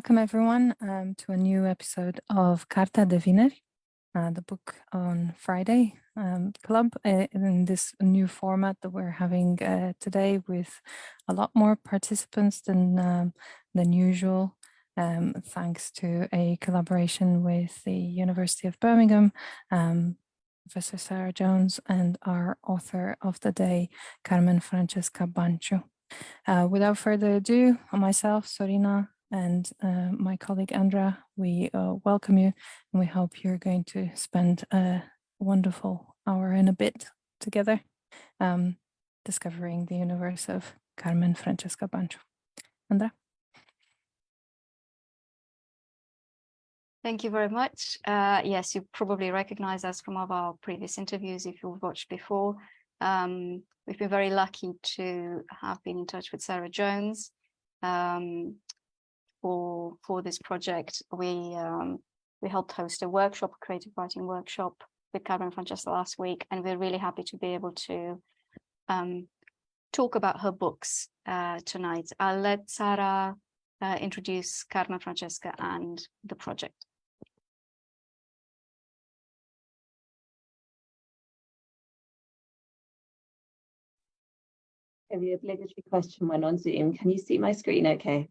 Welcome everyone to a new episode of Cartea de Vineri, the book on Friday club in this new format that we're having today with a lot more participants than usual, thanks to a collaboration with the University of Birmingham, Professor Sarah Jones, and our author of the day, Carmen Francesca Banciu. Without further ado, myself, Sorina, and my colleague Andra, we welcome you, and we hope you're going to spend a wonderful hour and a bit together discovering the universe of Carmen Francesca Banciu. Andra? Thank you very much. Yes, you probably recognize us from our previous interviews if you've watched before. We've been very lucky to have been in touch with Sarah Jones for this project. We helped host a workshop, a creative writing workshop with Carmen Francesca last week, and we're really happy to be able to talk about her books tonight. I'll let Sarah introduce Carmen Francesca and the project. The obligatory question when on Zoom. Can you see my screen okay?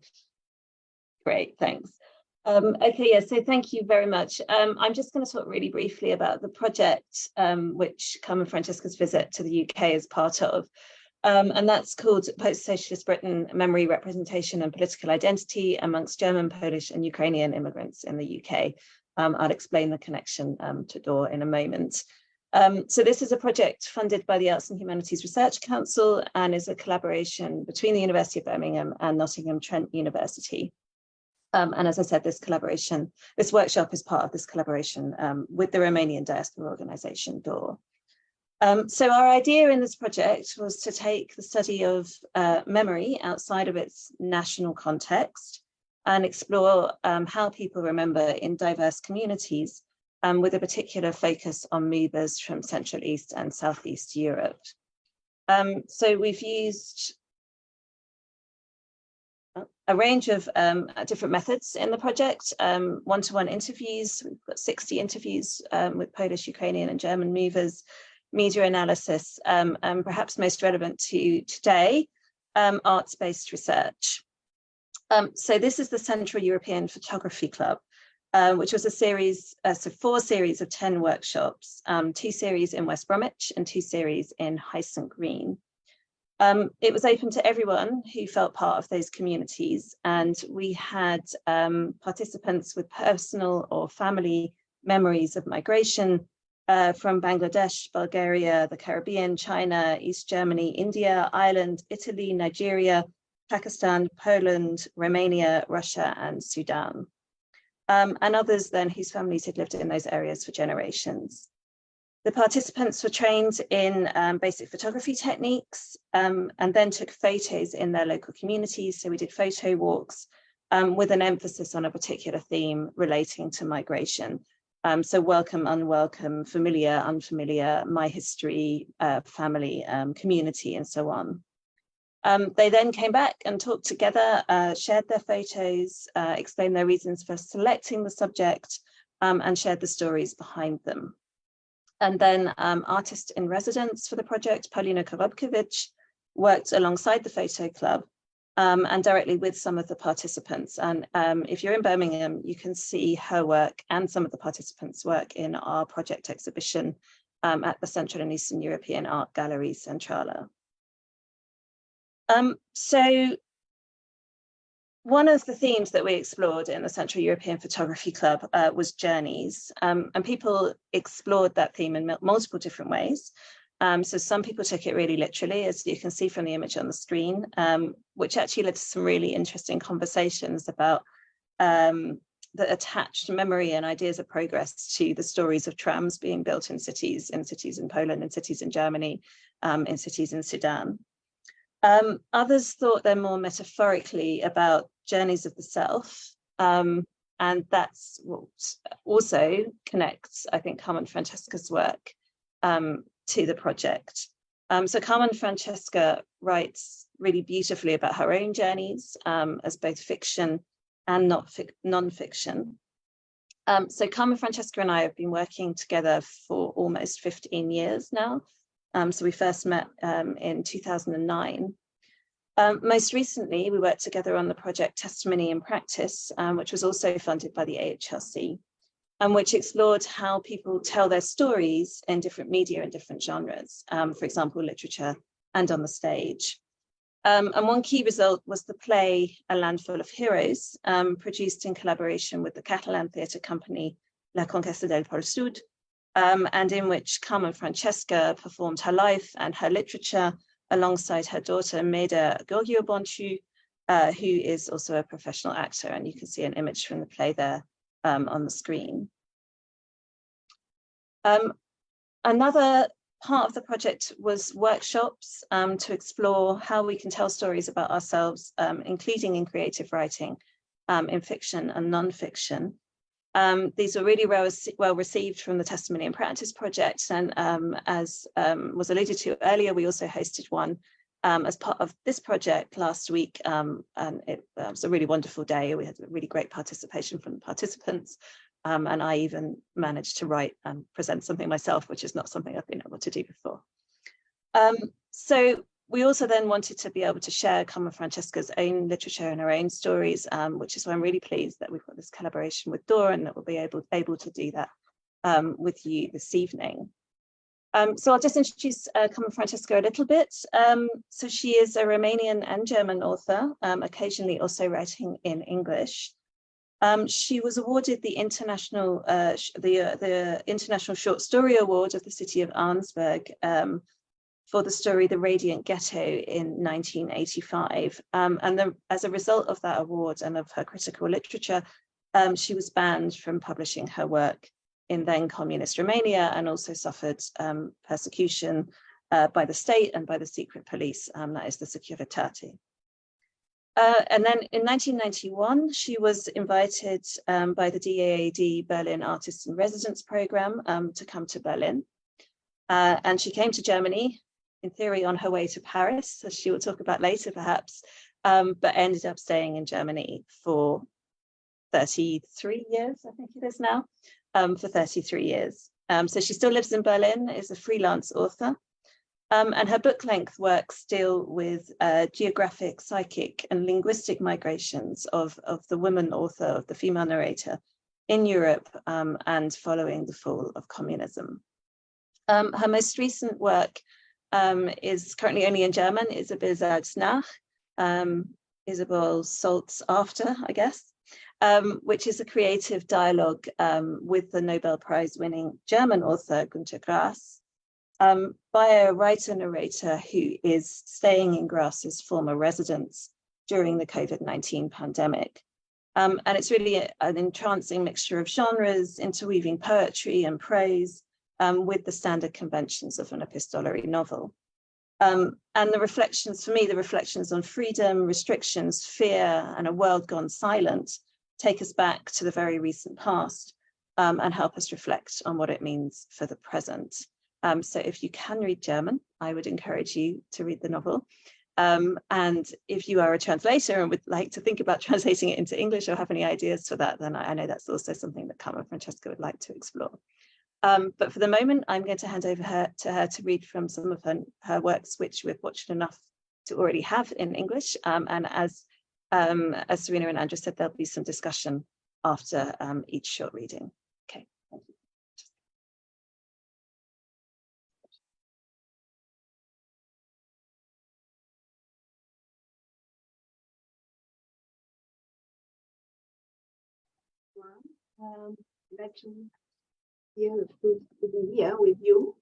Great, thanks. Okay, yeah, so thank you very much. I'm just going to talk really briefly about the project which Carmen Francesca's visit to the UK is part of. And that's called Post-Socialist Britain, Memory, Representation and Political Identity amongst German, Polish and Ukrainian immigrants in the UK. I'll explain the connection to DOR in a moment. So this is a project funded by the Arts and Humanities Research Council and is a collaboration between the University of Birmingham and Nottingham Trent University. And as I said, this workshop is part of this collaboration with the Romanian diaspora organization DOR. So our idea in this project was to take the study of memory outside of its national context and explore how people remember in diverse communities, with a particular focus on movers from Central East and Southeast Europe. So we've used a range of different methods in the project, one-to-one interviews. We've got 60 interviews with Polish, Ukrainian and German movers, media analysis, and perhaps most relevant to today, arts-based research. So this is the Central European Photography Club, which was a series, so 4 series of 10 workshops, 2 series in West Bromwich and 2 series in High St. Green. It was open to everyone who felt part of those communities, and we had participants with personal or family memories of migration from Bangladesh, Bulgaria, the Caribbean, China, East Germany, India, Ireland, Italy, Nigeria, Pakistan, Poland, Romania, Russia and Sudan. And others then whose families had lived in those areas for generations. The participants were trained in basic photography techniques and then took photos in their local communities. So we did photo walks with an emphasis on a particular theme relating to migration. So welcome, unwelcome, familiar, unfamiliar, my history, family, community, and so on. They then came back and talked together, shared their photos, explained their reasons for selecting the subject, and shared the stories behind them. And then artist in residence for the project, Paulina Korobkiewicz, worked alongside the photo club and directly with some of the participants. And if you're in Birmingham, you can see her work and some of the participants' work in our project exhibition at the Central and Eastern European Art Gallery Centrala. So one of the themes that we explored in the Central European Photography Club was journeys, and people explored that theme in multiple different ways. So some people took it really literally, as you can see from the image on the screen, which actually led to some really interesting conversations about the attached memory and ideas of progress to the stories of trams being built in cities in Poland, in cities in Germany, in cities in Sudan. Others thought they're more metaphorically about journeys of the self, and that's what also connects, I think, Carmen Francesca's work to the project. So Carmen Francesca writes really beautifully about her own journeys as both fiction and non-fiction. So Carmen Francesca and I have been working together for almost 15 years now. So we first met in 2009. Most recently, we worked together on the project Testimony in Practice, which was also funded by the AHRC, and which explored how people tell their stories in different media and different genres, for example, literature and on the stage. And one key result was the play A Land Full of Heroes, produced in collaboration with the Catalan theatre company La Conquesta del Pol Sud, and in which Carmen Francesca performed her life and her literature alongside her daughter Meda Banciu, who is also a professional actor, and you can see an image from the play there on the screen. Another part of the project was workshops to explore how we can tell stories about ourselves, including in creative writing, in fiction and non-fiction. These were really well received from the Testimony in Practice project, and as was alluded to earlier, we also hosted one as part of this project last week, and it was a really wonderful day. We had a really great participation from the participants, and I even managed to write and present something myself, which is not something I've been able to do before. So we also then wanted to be able to share Carmen Francesca's own literature and her own stories, which is why I'm really pleased that we've got this collaboration with Dora and that we'll be able to do that with you this evening. So I'll just introduce Carmen Francesca a little bit. So she is a Romanian and German author, occasionally also writing in English. She was awarded the International Short Story Award of the city of Arnsberg for the story The Radiant Ghetto in 1985. As a result of that award and of her critical literature, she was banned from publishing her work in then communist Romania, and also suffered persecution by the state and by the secret police, that is the Securitate. And then in 1991, she was invited by the DAAD Berlin Artists in Residence Program to come to Berlin. And she came to Germany, in theory on her way to Paris, as she will talk about later perhaps, but ended up staying in Germany for 33 years, I think it is now, for 33 years. So she still lives in Berlin, is a freelance author. And her book-length works deal with geographic, psychic, and linguistic migrations of the woman author, of the female narrator in Europe, and following the fall of communism. Her most recent work is currently only in German, Isabel Salz nach, Isabel Salt's After, I guess, which is a creative dialogue with the Nobel Prize winning German author Günter Grass, by a writer-narrator who is staying in Grass's former residence during the COVID-19 pandemic. And it's really an entrancing mixture of genres, interweaving poetry and prose with the standard conventions of an epistolary novel. And the reflections, for me, the reflections on freedom, restrictions, fear, and a world gone silent take us back to the very recent past and help us reflect on what it means for the present. So if you can read German, I would encourage you to read the novel. And if you are a translator and would like to think about translating it into English or have any ideas for that, then I know that's also something that Carmen Francesca would like to explore. But for the moment, I'm going to hand over to her to read from some of her works, which we're fortunate enough to already have in English. And as Serena and Andrew said, there'll be some discussion after each short reading. Okay, thank you. Glad to be here with you.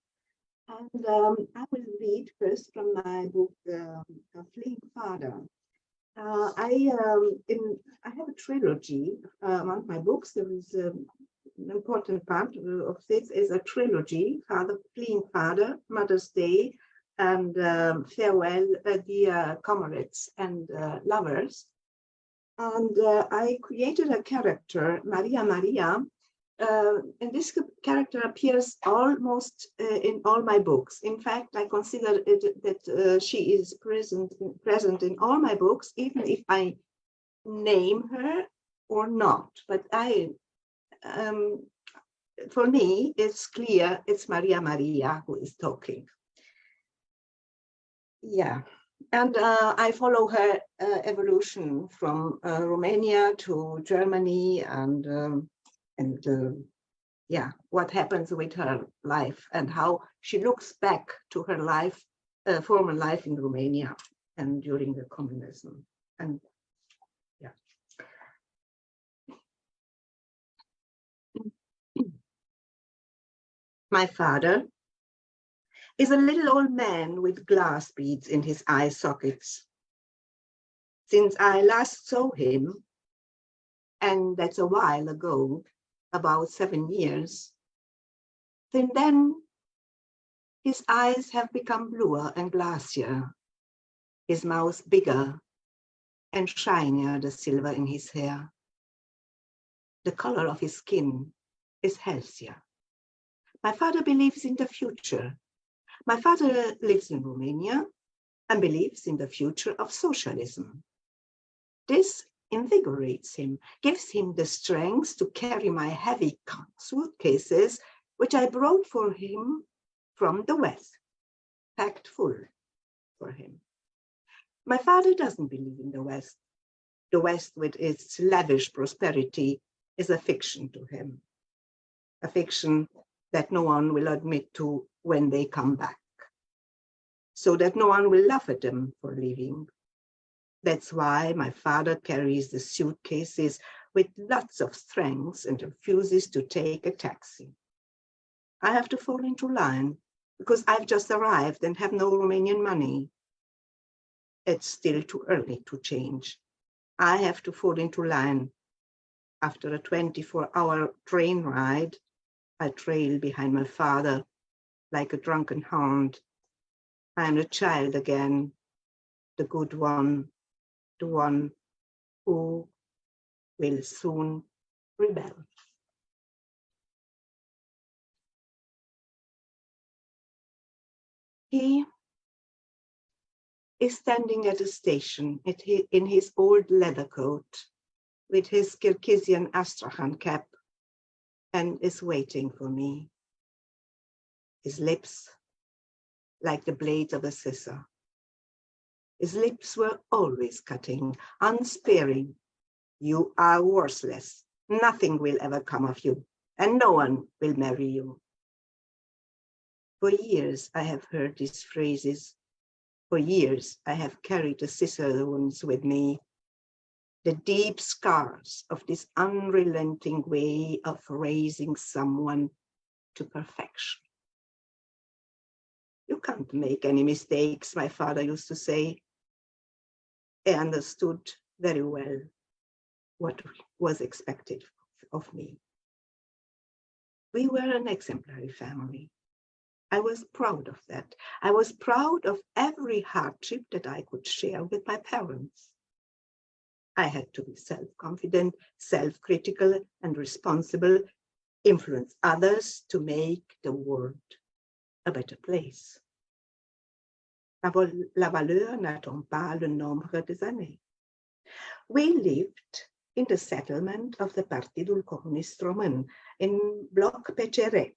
And I will read first from my book, A Fleeing Father. I have a trilogy among my books. There is an important part of this is a trilogy: Fleeing Father, Mother's Day, and Farewell, Dear Comrades and Lovers. And I created a character, Maria, and this character appears almost in all my books. In fact, I consider that she is present in all my books, even if I name her or not, but for me, it's clear it's Maria who is talking. Yeah, and I follow her evolution from Romania to Germany, and yeah, what happens with her life and how she looks back to her life, former life in Romania and during the communism. And yeah. My father is a little old man with glass beads in his eye sockets. Since I last saw him, and that's a while ago, about 7 years, then his eyes have become bluer and glassier, his mouth bigger and shinier, the silver in his hair. The color of his skin is healthier. My father believes in the future. My father lives in Romania and believes in the future of socialism. This invigorates him, gives him the strength to carry my heavy suitcases, which I brought for him from the West, packed full for him. My father doesn't believe in the West. The West, with its lavish prosperity, is a fiction to him, a fiction that no one will admit to when they come back, so that no one will laugh at them for leaving. That's why my father carries the suitcases with lots of strength and refuses to take a taxi. I have to fall into line because I've just arrived and have no Romanian money. It's still too early to change. I have to fall into line. After a 24-hour train ride, I trail behind my father like a drunken hound. I am the child again, the good one, the one who will soon rebel. He is standing at a station in his old leather coat with his Kirgizian Astrakhan cap and is waiting for me. His lips like the blades of a scissor. His lips were always cutting, unsparing. You are worthless. Nothing will ever come of you, and no one will marry you. For years, I have heard these phrases. For years, I have carried the scissor wounds with me, the deep scars of this unrelenting way of raising someone to perfection. You can't make any mistakes, my father used to say. I understood very well what was expected of me. We were an exemplary family. I was proud of that. I was proud of every hardship that I could share with my parents. I had to be self-confident, self-critical, and responsible, influence others to make the world a better place. La valeur n'attend pas le nombre des années. We lived in the settlement of the Partidul Comunist Român in Bloc PCR.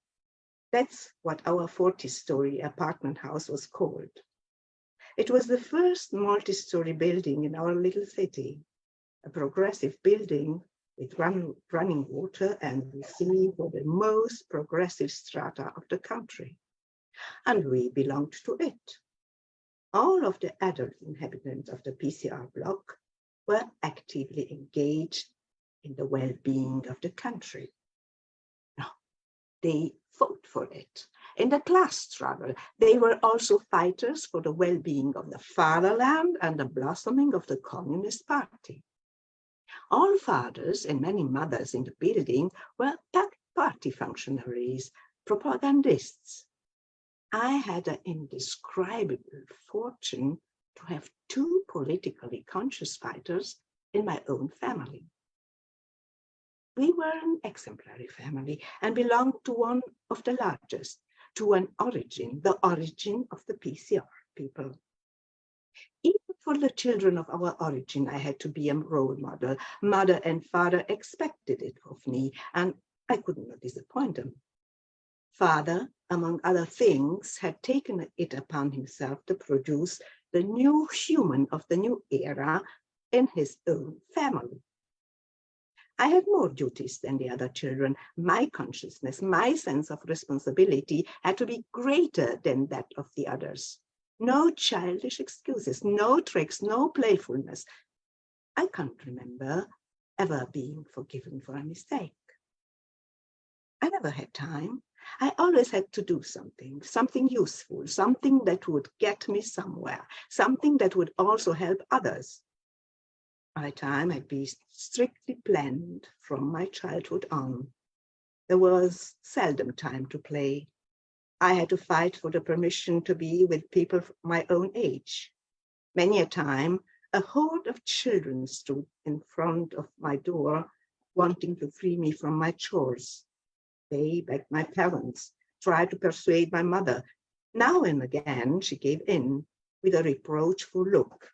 That's what our 40-story apartment house was called. It was the first multi-story building in our little city, a progressive building with running water and the sea for the most progressive strata of the country. And we belonged to it. All of the adult inhabitants of the PCR block were actively engaged in the well-being of the country. No, they fought for it. In the class struggle, they were also fighters for the well-being of the fatherland and the blossoming of the Communist Party. All fathers and many mothers in the building were party functionaries, propagandists. I had an indescribable fortune to have two politically conscious fighters in my own family. We were an exemplary family and belonged to one of the largest, to an origin, the origin of the PCR people. Even For the children of our origin, I had to be a role model. Mother and father expected it of me, and I could not disappoint them. Father, among other things, had taken it upon himself to produce the new human of the new era in his own family. I had more duties than the other children. My consciousness, my sense of responsibility had to be greater than that of the others. No childish excuses, no tricks, no playfulness. I can't remember ever being forgiven for a mistake. I never had time. I always had to do something, something useful, something that would get me somewhere, something that would also help others. My time had been strictly planned from my childhood on. There was seldom time to play. I had to fight for the permission to be with people my own age. Many a time, a horde of children stood in front of my door, wanting to free me from my chores. They begged my parents, tried to persuade my mother. Now and again, she gave in with a reproachful look.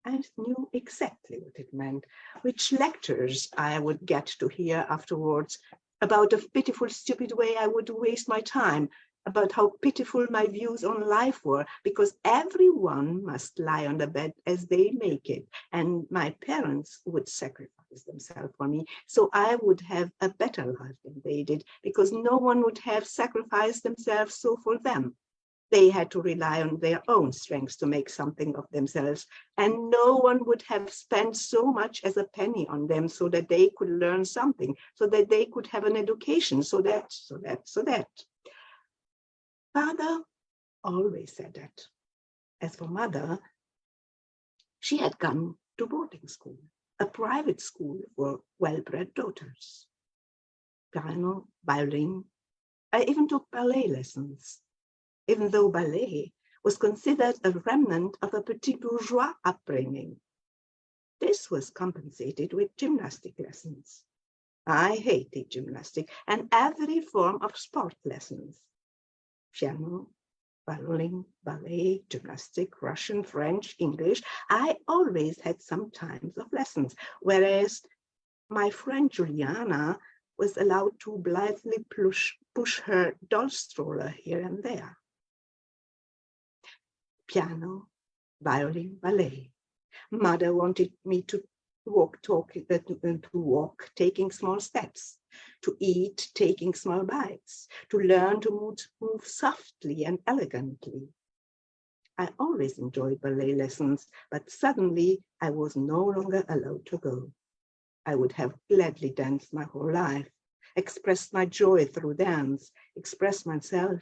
I knew exactly what it meant, which lectures I would get to hear afterwards about the pitiful, stupid way I would waste my time, about how pitiful my views on life were, because everyone must lie on the bed as they make it, and my parents would sacrifice themselves for me, so I would have a better life than they did, because no one would have sacrificed themselves so for them. They had to rely on their own strengths to make something of themselves, and no one would have spent so much as a penny on them so that they could learn something, so that they could have an education, so that. Father always said that. As for mother, she had gone to boarding school, a private school for well-bred daughters. Piano, violin, I even took ballet lessons, even though ballet was considered a remnant of a petit bourgeois upbringing. This was compensated with gymnastic lessons. I hated gymnastic and every form of sport lessons. Piano, violin, ballet, gymnastic, Russian, French, English. I always had some times of lessons, whereas my friend Juliana was allowed to blithely push her doll stroller here and there. Piano, violin, ballet. Mother wanted me to walk, taking small steps, to eat, taking small bites, to learn to move softly and elegantly. I always enjoyed ballet lessons, but suddenly I was no longer allowed to go. I would have gladly danced my whole life, expressed my joy through dance, express myself,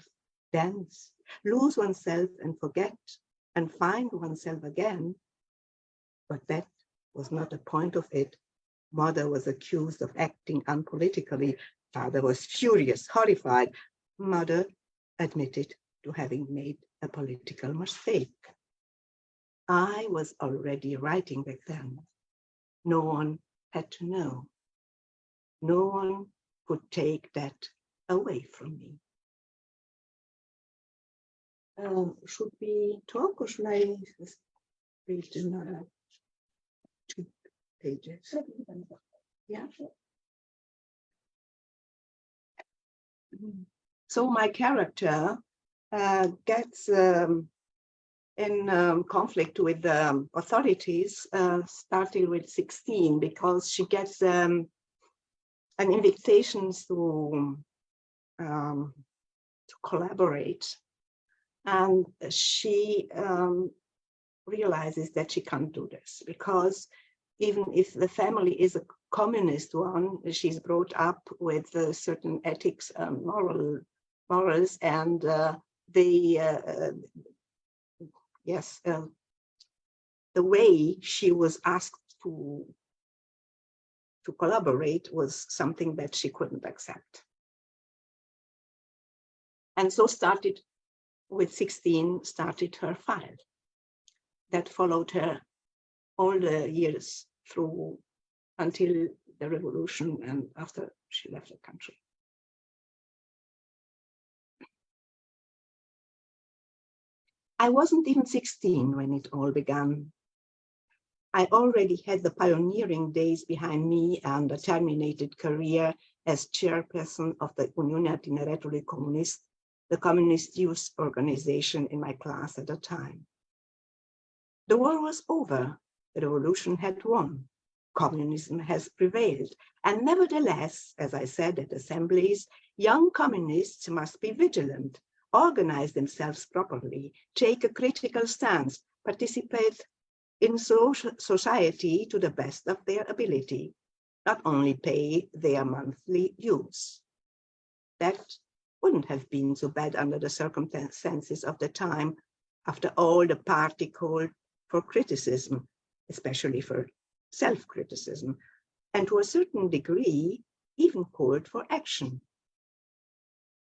dance, lose oneself and forget, and find oneself again. But that was not the point of it. Mother was accused of acting unpolitically. Father was furious, horrified. Mother admitted to having made a political mistake. I was already writing back then. No one had to know. No one could take that away from me. Should we talk or should I read another 2 pages? Yeah. So my character gets in conflict with the authorities starting with 16 because she gets an invitation to collaborate, and she realizes that she can't do this because even if the family is a communist one, she's brought up with certain ethics, morals, and the way she was asked to collaborate was something that she couldn't accept. And so with 16, started her file that followed her all the years through until the revolution and after she left the country. I wasn't even 16 when it all began. I already had the pioneering days behind me and a terminated career as chairperson of the Uniunea Tineretului Comunist, the communist youth organization in my class at the time. The war was over, the revolution had won, communism has prevailed, and nevertheless, as I said at assemblies, young communists must be vigilant, organize themselves properly, take a critical stance, participate in society to the best of their ability, not only pay their monthly dues. That wouldn't have been so bad under the circumstances of the time, after all the party called for criticism, especially for self-criticism, and to a certain degree, even called for action.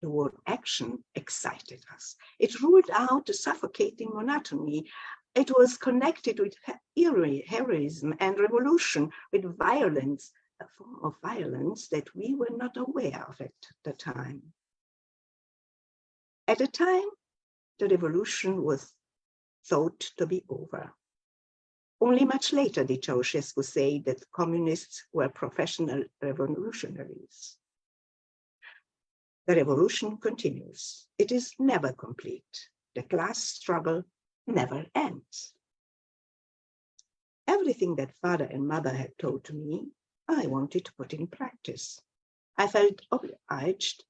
The word action excited us. It ruled out the suffocating monotony. It was connected with heroism and revolution, with violence, a form of violence that we were not aware of at the time. At the time, the revolution was thought to be over. Only much later did Ceausescu say that communists were professional revolutionaries. The revolution continues. It is never complete. The class struggle never ends. Everything that father and mother had told me, I wanted to put in practice. I felt obliged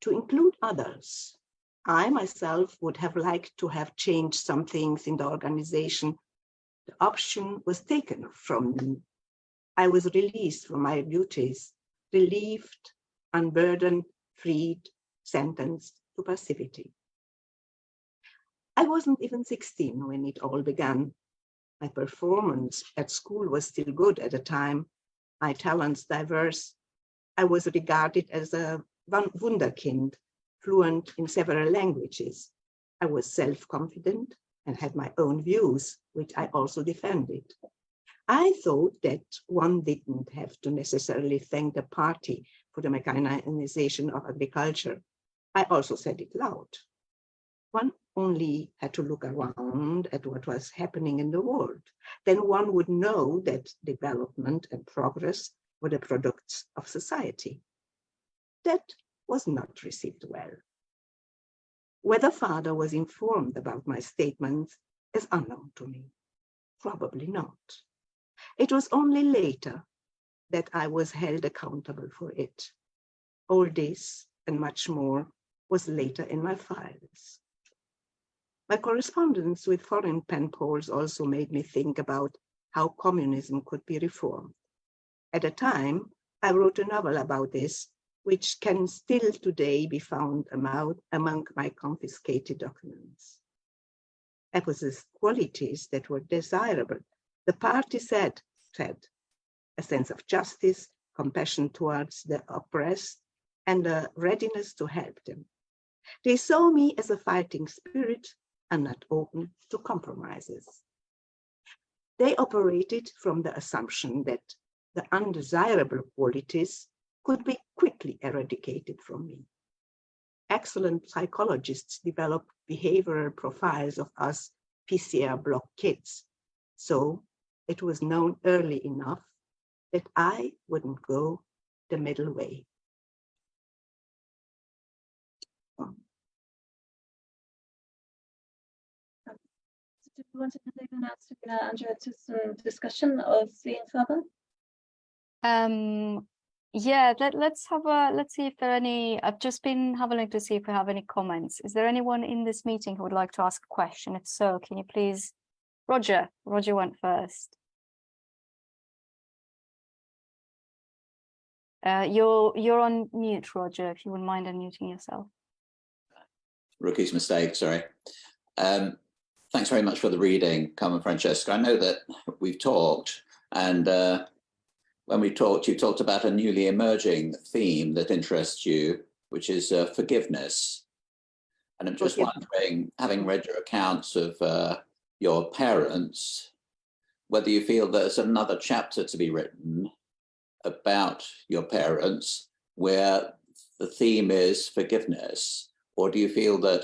to include others. I myself would have liked to have changed some things in the organization. The option was taken from me. I was released from my duties, relieved, unburdened, freed, sentenced to passivity. I wasn't even 16 when it all began. My performance at school was still good at the time, my talents diverse. I was regarded as a wunderkind, fluent in several languages. I was self-confident and had my own views, which I also defended. I thought that one didn't have to necessarily thank the party for the mechanization of agriculture. I also said it loud. One only had to look around at what was happening in the world. Then one would know that development and progress were the products of society. That was not received well. Whether father was informed about my statements is unknown to me. Probably not. It was only later that I was held accountable for it. All this and much more was later in my files. My correspondence with foreign pen pals also made me think about how communism could be reformed. At the time, I wrote a novel about this, which can still today be found among my confiscated documents. I possessed qualities that were desirable. The party said, a sense of justice, compassion towards the oppressed, and a readiness to help them. They saw me as a fighting spirit and not open to compromises. They operated from the assumption that the undesirable qualities could be quickly eradicated from me. Excellent psychologists developed behavioral profiles of us PCR block kids, so it was known early enough that I wouldn't go the middle way. Do you want to even ask Andrea to some discussion or seeing further? Yeah, let's see if there are any. I've just been having a look to see if we have any comments. Is there anyone in this meeting who would like to ask a question? If so, can you please, Roger went first. You're on mute, Roger, if you wouldn't mind unmuting yourself. Rookie's mistake, sorry. Thanks very much for the reading, Carmen Francesca. I know that we've talked, and when we talked, you talked about a newly emerging theme that interests you, which is forgiveness. And I'm just wondering, having read your accounts of your parents, whether you feel there's another chapter to be written about your parents where the theme is forgiveness, or do you feel that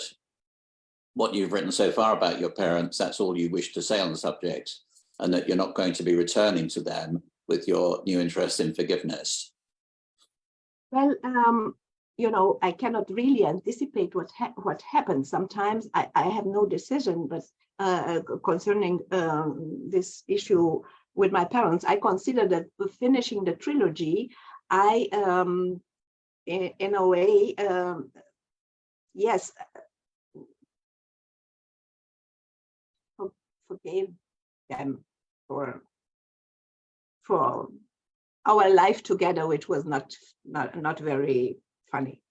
what you've written so far about your parents, that's all you wish to say on the subject, and that you're not going to be returning to them with your new interest in forgiveness? Well, you know, I cannot really anticipate what happens. Sometimes I have no decision, but concerning this issue with my parents, I consider that finishing the trilogy, I, in a way, yes, forgave them for our life together, which was not very funny.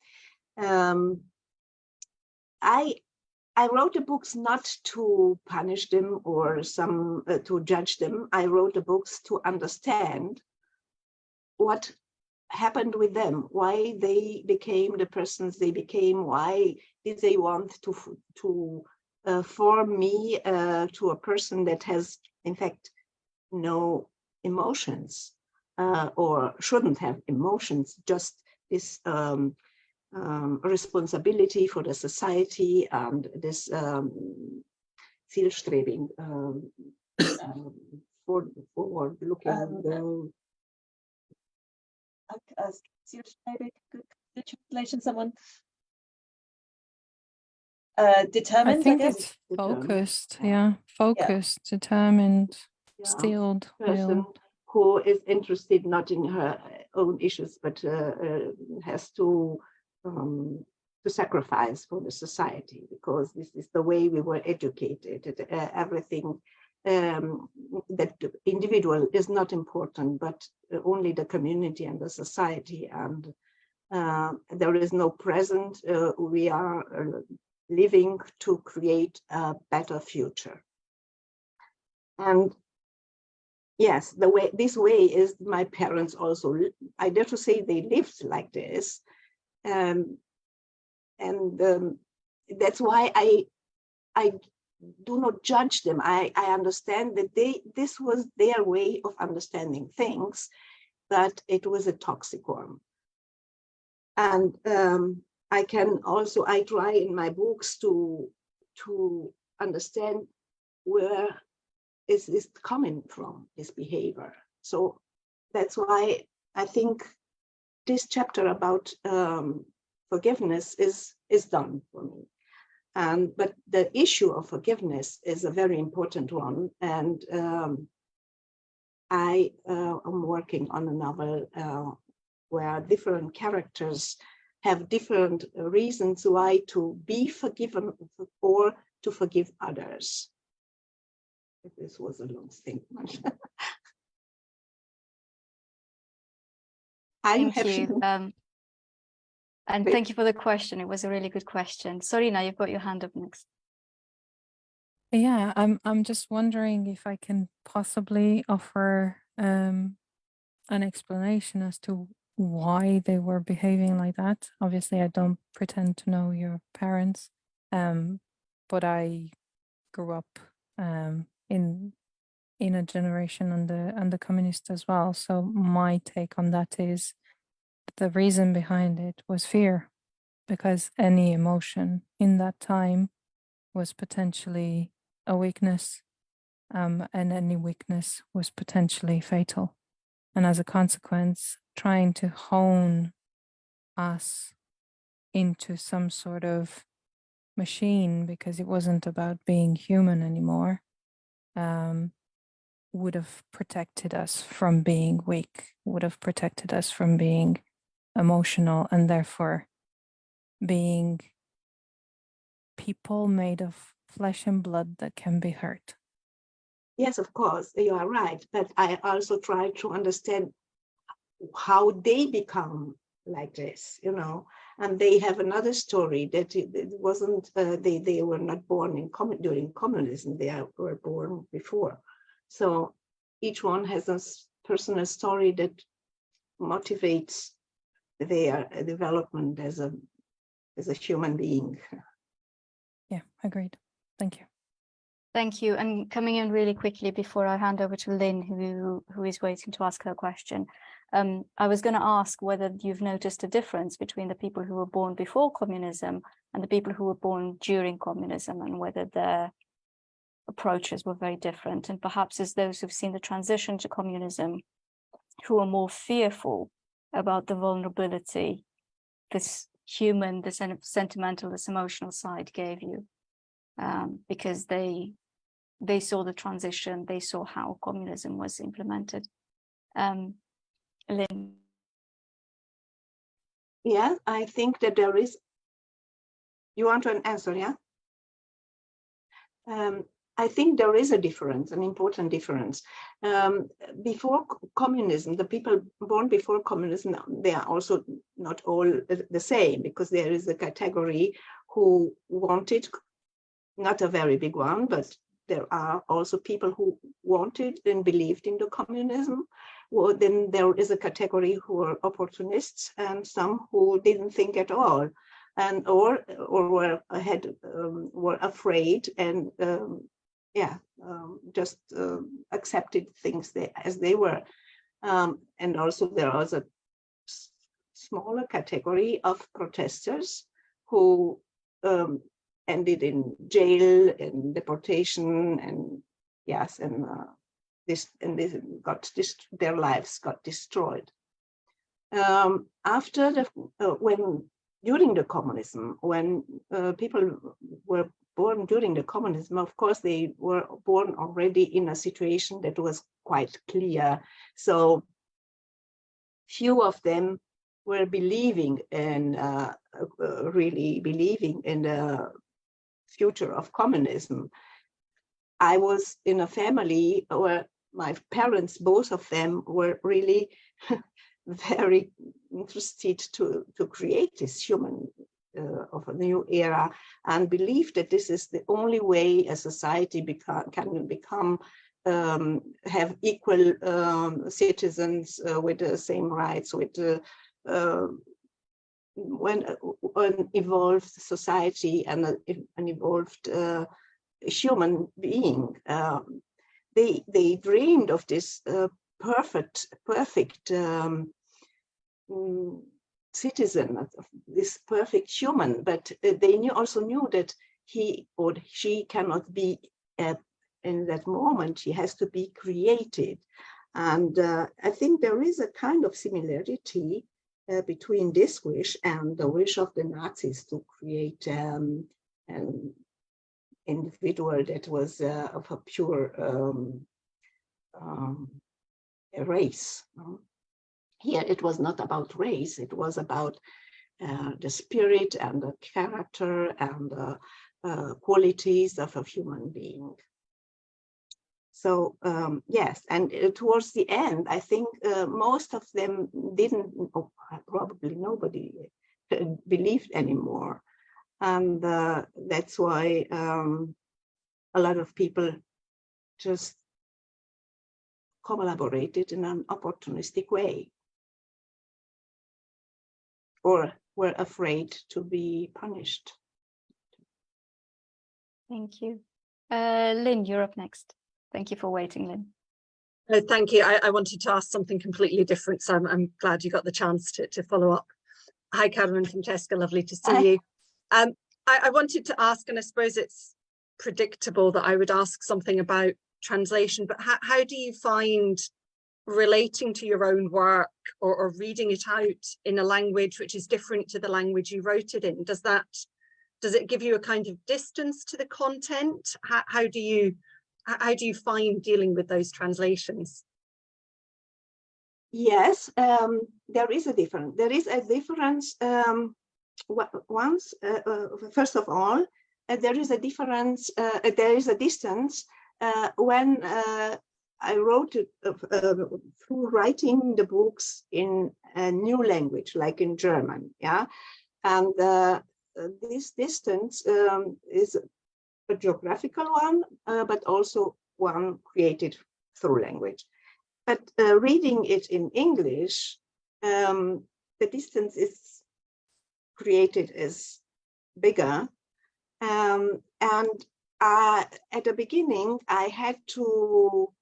I wrote the books not to punish them or to judge them. I wrote the books to understand what happened with them, why they became the persons they became, why did they want to form me to a person that has, in fact, no emotions or shouldn't have emotions, just this responsibility for the society and this zielstrebing, forward looking. Zielstrebig, good translation, someone. Determined, I think guess. it's focused, focused, determined, steeled, person willed. who is interested not in her own issues, but has to sacrifice for the society, because this is the way we were educated. Everything that the individual is not important, but only the community and the society. And there is no present. We are living to create a better future. And yes, this way is my parents also. I dare to say they lived like this, and that's why I do not judge them. I understand that this was their way of understanding things, but it was a toxic one. And I try in my books to understand where is this coming from, this behavior. So that's why I think this chapter about forgiveness is done for me. But the issue of forgiveness is a very important one, and I am working on a novel where different characters have different reasons why to be forgiven or to forgive others. This was a long statement. Thank you. And thank you for the question. It was a really good question. Sorina, you've got your hand up next. Yeah, I'm just wondering if I can possibly offer an explanation as to why they were behaving like that. Obviously, I don't pretend to know your parents, but I grew up in a generation under the communist as well. So my take on that is the reason behind it was fear, because any emotion in that time was potentially a weakness, and any weakness was potentially fatal. And as a consequence, trying to hone us into some sort of machine, because it wasn't about being human anymore, would have protected us from being weak, would have protected us from being emotional, and therefore being people made of flesh and blood that can be hurt. Yes, of course, you are right. But I also try to understand how they become like this, you know. And they have another story that it wasn't, they were not born during communism, they were born before. So each one has a personal story that motivates their development as a human being. Yeah, agreed. Thank you. Thank you. And coming in really quickly before I hand over to Lynn, who is waiting to ask her question. I was going to ask whether you've noticed a difference between the people who were born before communism and the people who were born during communism, and whether approaches were very different. And perhaps as those who've seen the transition to communism, who are more fearful about the vulnerability this human, this sentimental, this emotional side gave you, because they saw the transition, they saw how communism was implemented. Lynn. Yeah, I think that there is. You want to answer, yeah? I think there is a difference, an important difference. Before communism, the people born before communism, they are also not all the same, because there is a category who wanted, not a very big one, but there are also people who wanted and believed in the communism. Well, then there is a category who are opportunists, and some who didn't think at all, and or were were afraid and just accepted things as they were. And also there was a smaller category of protesters who ended in jail and deportation, and yes, and their lives got destroyed. After during the communism, when people were born during the communism, of course, they were born already in a situation that was quite clear. So few of them were believing in, really believing in the future of communism. I was in a family where my parents, both of them, were really very interested to create this human of a new era, and believe that this is the only way a society can become have equal citizens with the same rights, with when an evolved society and an evolved human being. They dreamed of this perfect citizen, of this perfect human, but they also knew that he or she cannot be in that moment. He has to be created. And I think there is a kind of similarity between this wish and the wish of the Nazis to create an individual that was of a pure race. Here it was not about race, it was about the spirit and the character and the qualities of a human being. So yes, and towards the end, I think most of them didn't, probably nobody believed anymore. And that's why a lot of people just collaborated in an opportunistic way, or were afraid to be punished. Thank you. Lynn, you're up next. Thank you for waiting, Lynn. Thank you. I wanted to ask something completely different, so I'm glad you got the chance to follow up. Hi, Carmen Francesca, lovely to see you. I wanted to ask, and I suppose it's predictable that I would ask something about translation, but how do you find relating to your own work or reading it out in a language which is different to the language you wrote it in? Does it give you a kind of distance to the content? How do you find dealing with those translations? Yes, there is a difference. There is a difference. First of all, there is a difference. There is a distance when I wrote it through writing the books in a new language, like in German. Yeah, and this distance is a geographical one, but also one created through language. But reading it in English, the distance is created as bigger. And at the beginning, I had to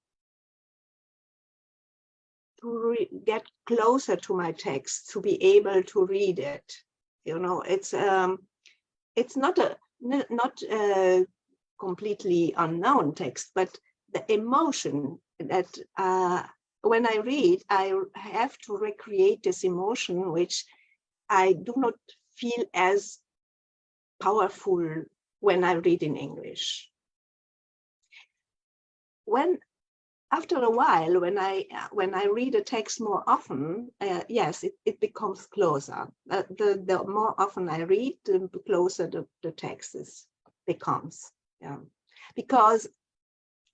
get closer to my text to be able to read it. You know, it's not completely unknown text, but the emotion that when I read, I have to recreate this emotion, which I do not feel as powerful when I read in English. After a while, when I read a text more often, yes, it becomes closer. The more often I read, the closer the text becomes. Yeah, because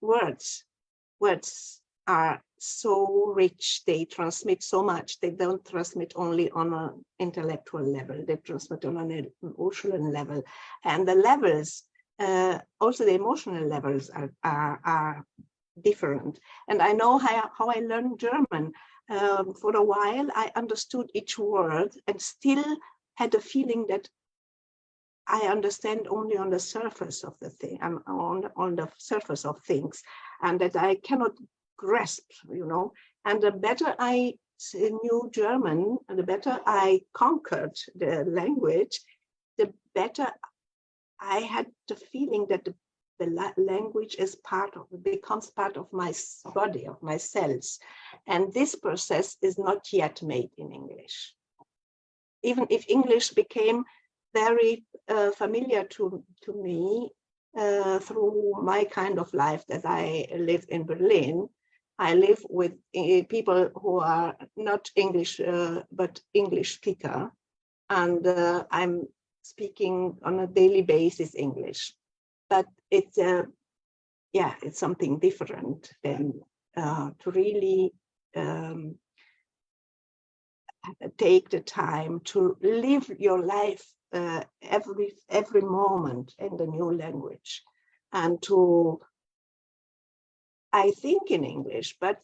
words are so rich. They transmit so much. They don't transmit only on an intellectual level. They transmit on an emotional level, and the levels, also the emotional levels, are different. And I know how I learned German. For a while, I understood each word and still had the feeling that I understand only on the surface of the thing, on the surface of things, and that I cannot grasp, And the better I knew German, and the better I conquered the language, the better I had the feeling that the language becomes part of my body, of my cells. And this process is not yet made in English. Even if English became very familiar to me through my kind of life that I live in Berlin. I live with people who are not English, but English speaker. And I'm speaking on a daily basis English. But it's something different than to really take the time to live your life every moment in the new language, and I think in English, but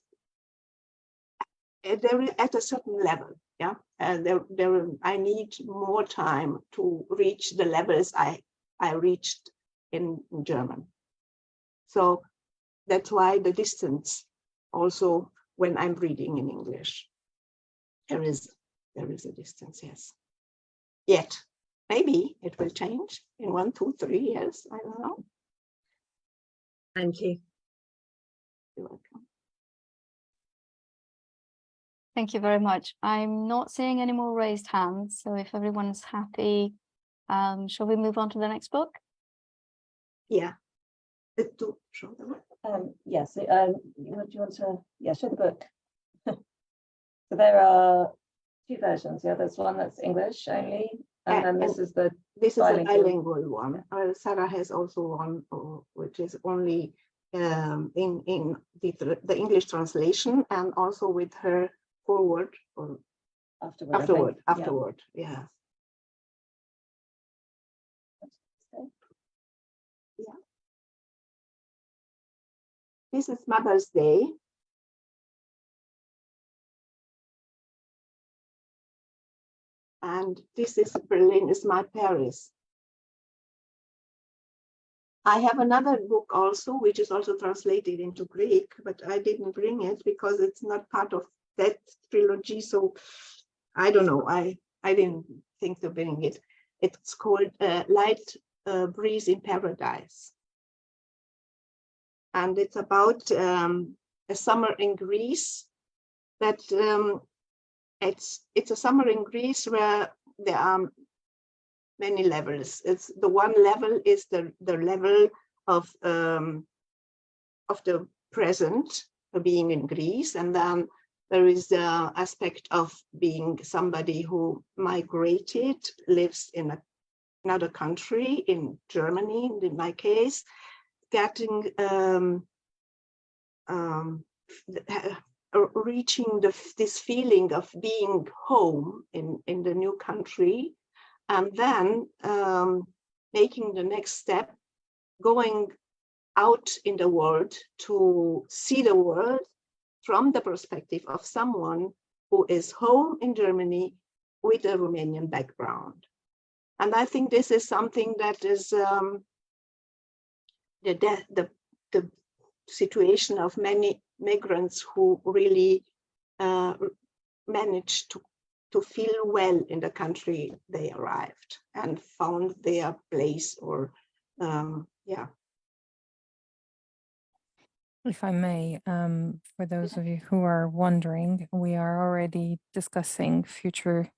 there is at a certain level. Yeah, I need more time to reach the levels I reached in German. So that's why the distance also when I'm reading in English, there is a distance, yes. Yet, maybe it will change in 1, 2, 3 years, I don't know. Thank you. You're welcome. Thank you very much. I'm not seeing any more raised hands, so if everyone's happy, shall we move on to the next book? Yeah. To show the book. Yes. Do you want to show the book? So there are 2 versions. Yeah, there's one that's English only, and then this is the a bilingual one. Sarah has also one which is only in the English translation, and also with her forward or afterward. Yeah. Yeah. This is Mother's Day. And this is Berlin is my Paris. I have another book also, which is also translated into Greek, but I didn't bring it because it's not part of that trilogy. So I don't know. I didn't think to bring it. It's called Light Breeze in Paradise. And it's about a summer in Greece. That it's a summer in Greece where there are many levels. It's the one level is the level of the present, being in Greece, and then there is the aspect of being somebody who migrated, lives in another country, in Germany, in my case, getting reaching this feeling of being home in the new country, and then making the next step, going out in the world to see the world from the perspective of someone who is home in Germany with a Romanian background. And I think this is something that is the situation of many migrants who really managed to feel well in the country they arrived and found their place, or If I may, for those of you who are wondering, we are already discussing future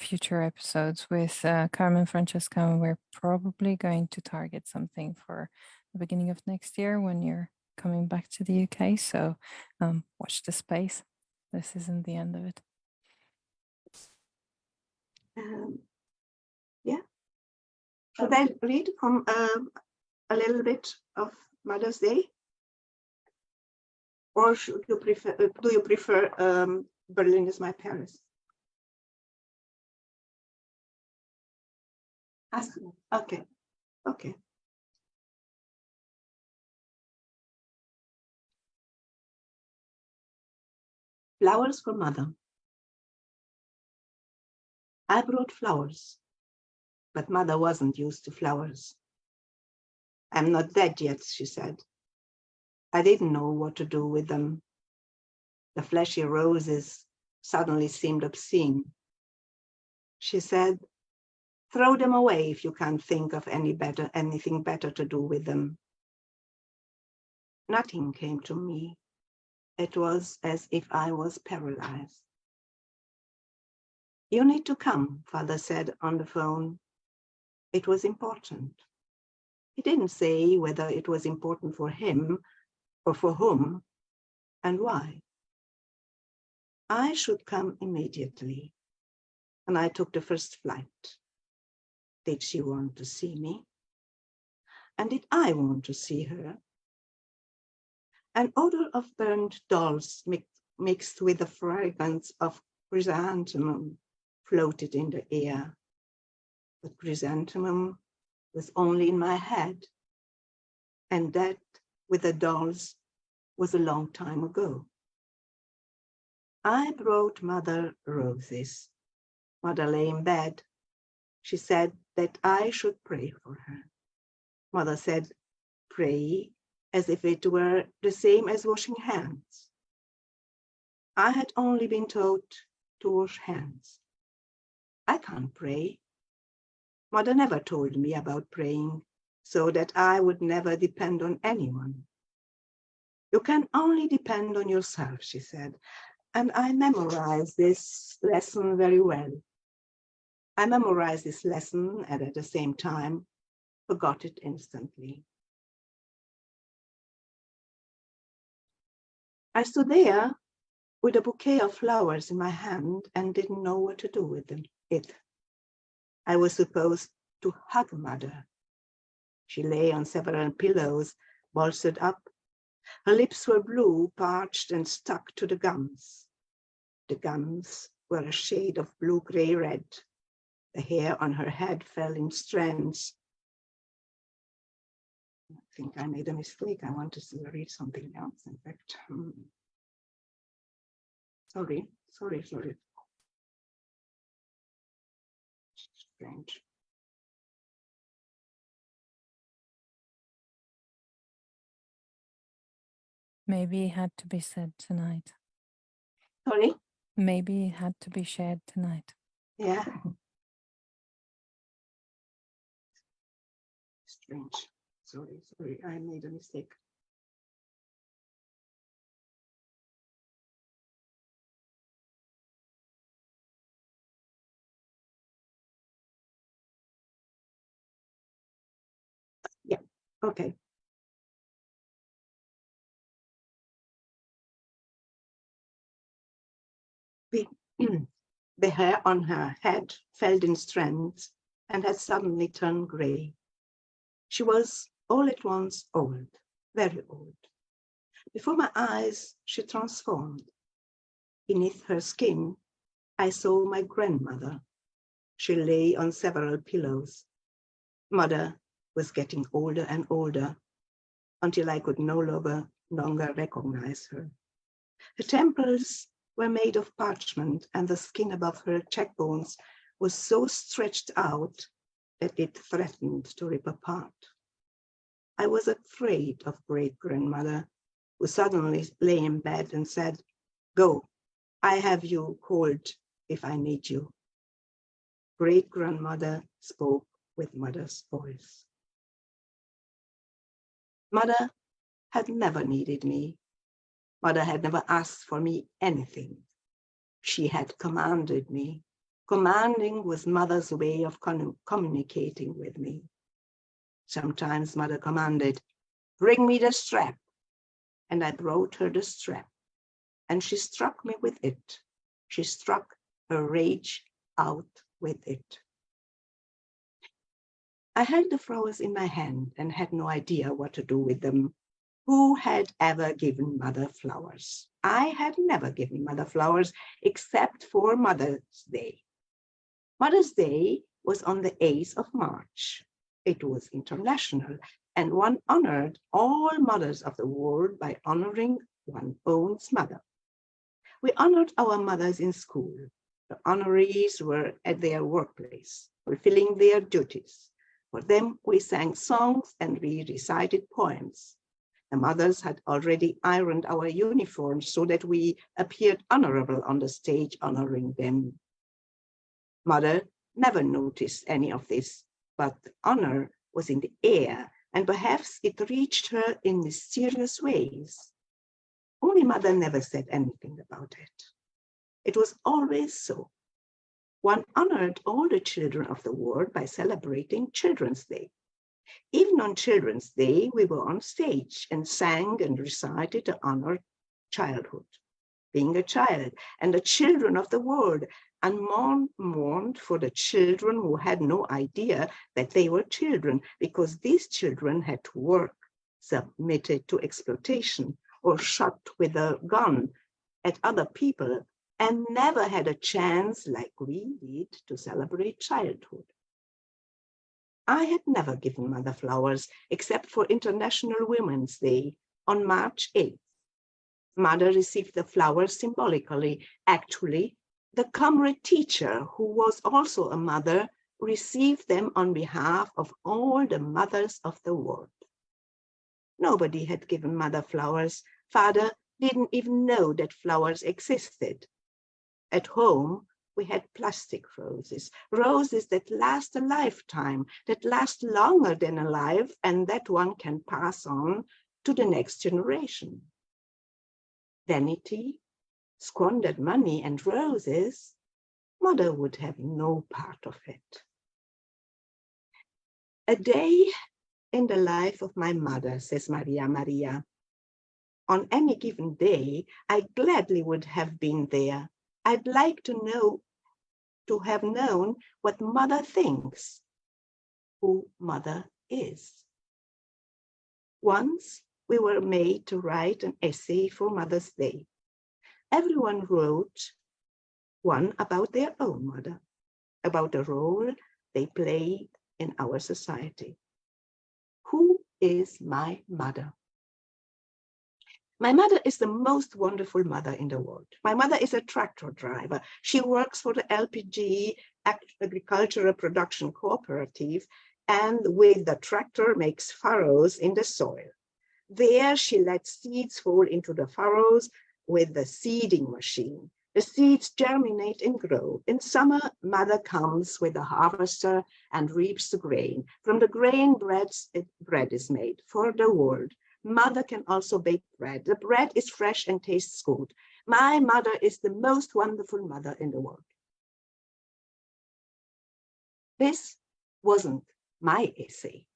episodes with Carmen Francesca, and we're probably going to target something for the beginning of next year when you're coming back to the UK. So watch the space. This isn't the end of it. Yeah. Should I read from a little bit of Mother's Day? Or should you prefer, do you prefer Berlin is my Paris? Okay, okay. Flowers for Mother. I brought flowers, but Mother wasn't used to flowers. I'm not dead yet, she said. I didn't know what to do with them. The fleshy roses suddenly seemed obscene. She said, throw them away if you can't think of anything better to do with them. Nothing came to me. It was as if I was paralyzed. You need to come, Father said on the phone. It was important. He didn't say whether it was important for him or for whom and why. I should come immediately, and I took the first flight. Did she want to see me? And did I want to see her? An odor of burned dolls mixed with the fragrance of chrysanthemum floated in the air. But chrysanthemum was only in my head, and that with the dolls was a long time ago. I brought Mother roses. Mother lay in bed. She said that I should pray for her. Mother said, pray as if it were the same as washing hands. I had only been taught to wash hands. I can't pray. Mother never told me about praying, so that I would never depend on anyone. You can only depend on yourself, she said, and I memorized this lesson very well. I memorized this lesson and at the same time forgot it instantly. I stood there with a bouquet of flowers in my hand and didn't know what to do with it. I was supposed to hug Mother. She lay on several pillows, bolstered up. Her lips were blue, parched and stuck to the gums. The gums were a shade of blue-gray-red. The hair on her head fell in strands. I think I made a mistake. I want to read something else, in fact. Sorry. Strange. Maybe it had to be said tonight. Sorry? Maybe it had to be shared tonight. Yeah. Strange. Sorry, I made a mistake. Yeah, okay. The hair on her head fell in strands and had suddenly turned grey. She was all at once old, very old. Before my eyes, she transformed. Beneath her skin, I saw my grandmother. She lay on several pillows. Mother was getting older and older until I could no longer recognize her. Her temples were made of parchment, and the skin above her cheekbones was so stretched out that it threatened to rip apart. I was afraid of great-grandmother, who suddenly lay in bed and said, "Go, I have you called if I need you." Great-grandmother spoke with Mother's voice. Mother had never needed me. Mother had never asked for me anything. She had commanded me. Commanding was Mother's way of communicating with me. Sometimes Mother commanded, "Bring me the strap." And I brought her the strap. And she struck me with it. She struck her rage out with it. I held the flowers in my hand and had no idea what to do with them. Who had ever given Mother flowers? I had never given Mother flowers except for Mother's Day. Mother's Day was on the 8th of March. It was international, and one honored all mothers of the world by honoring one's own mother. We honored our mothers in school. The honorees were at their workplace, fulfilling their duties. For them, we sang songs and we recited poems. The mothers had already ironed our uniforms so that we appeared honorable on the stage honoring them. Mother never noticed any of this, but the honor was in the air, and perhaps it reached her in mysterious ways. Only Mother never said anything about it. It was always so. One honored all the children of the world by celebrating Children's Day. Even on Children's Day, we were on stage and sang and recited to honor childhood, being a child, and the children of the world, and mourned for the children who had no idea that they were children, because these children had to work, submitted to exploitation, or shot with a gun at other people, and never had a chance like we did to celebrate childhood. I had never given Mother flowers except for International Women's Day on March 8th. Mother received the flowers symbolically. Actually, the comrade teacher, who was also a mother, received them on behalf of all the mothers of the world. Nobody had given Mother flowers. Father didn't even know that flowers existed. At home, we had plastic roses, roses that last a lifetime, that last longer than a life, and that one can pass on to the next generation. Vanity, squandered money, and roses, Mother would have no part of it. A day in the life of my mother, says Maria. On any given day, I gladly would have been there. I'd like to have known what Mother thinks, who Mother is. Once we were made to write an essay for Mother's Day. Everyone wrote one about their own mother, about the role they played in our society. Who is my mother? My mother is the most wonderful mother in the world. My mother is a tractor driver. She works for the LPG, Agricultural Production Cooperative, and with the tractor makes furrows in the soil. There she lets seeds fall into the furrows with the seeding machine. The seeds germinate and grow. In summer, Mother comes with a harvester and reaps the grain. From the grain, bread is made for the world. Mother can also bake bread. The bread is fresh and tastes good. My mother is the most wonderful mother in the world. This wasn't my essay.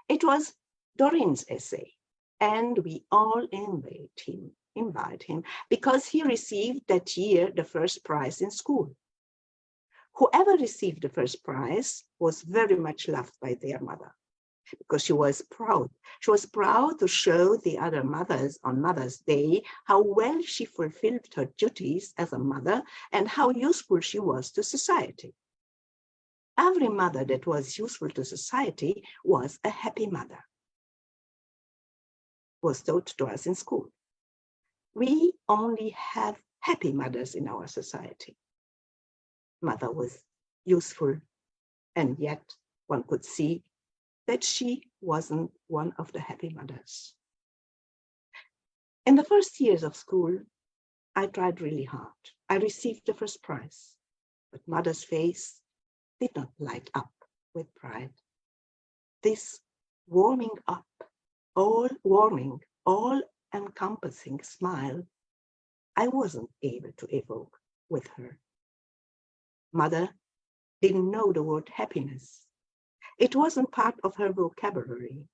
It was Doreen's essay, and we all invite him because he received that year the first prize in school. Whoever received the first prize was very much loved by their mother, because she was proud. She was proud to show the other mothers on Mother's Day how well she fulfilled her duties as a mother and how useful she was to society. Every mother that was useful to society was a happy mother, was taught to us in school. We only have happy mothers in our society. Mother was useful, and yet one could see that she wasn't one of the happy mothers. In the first years of school, I tried really hard. I received the first prize, but Mother's face did not light up with pride. This warming up all-warming, all-encompassing smile I wasn't able to evoke with her. Mother didn't know the word happiness. It wasn't part of her vocabulary.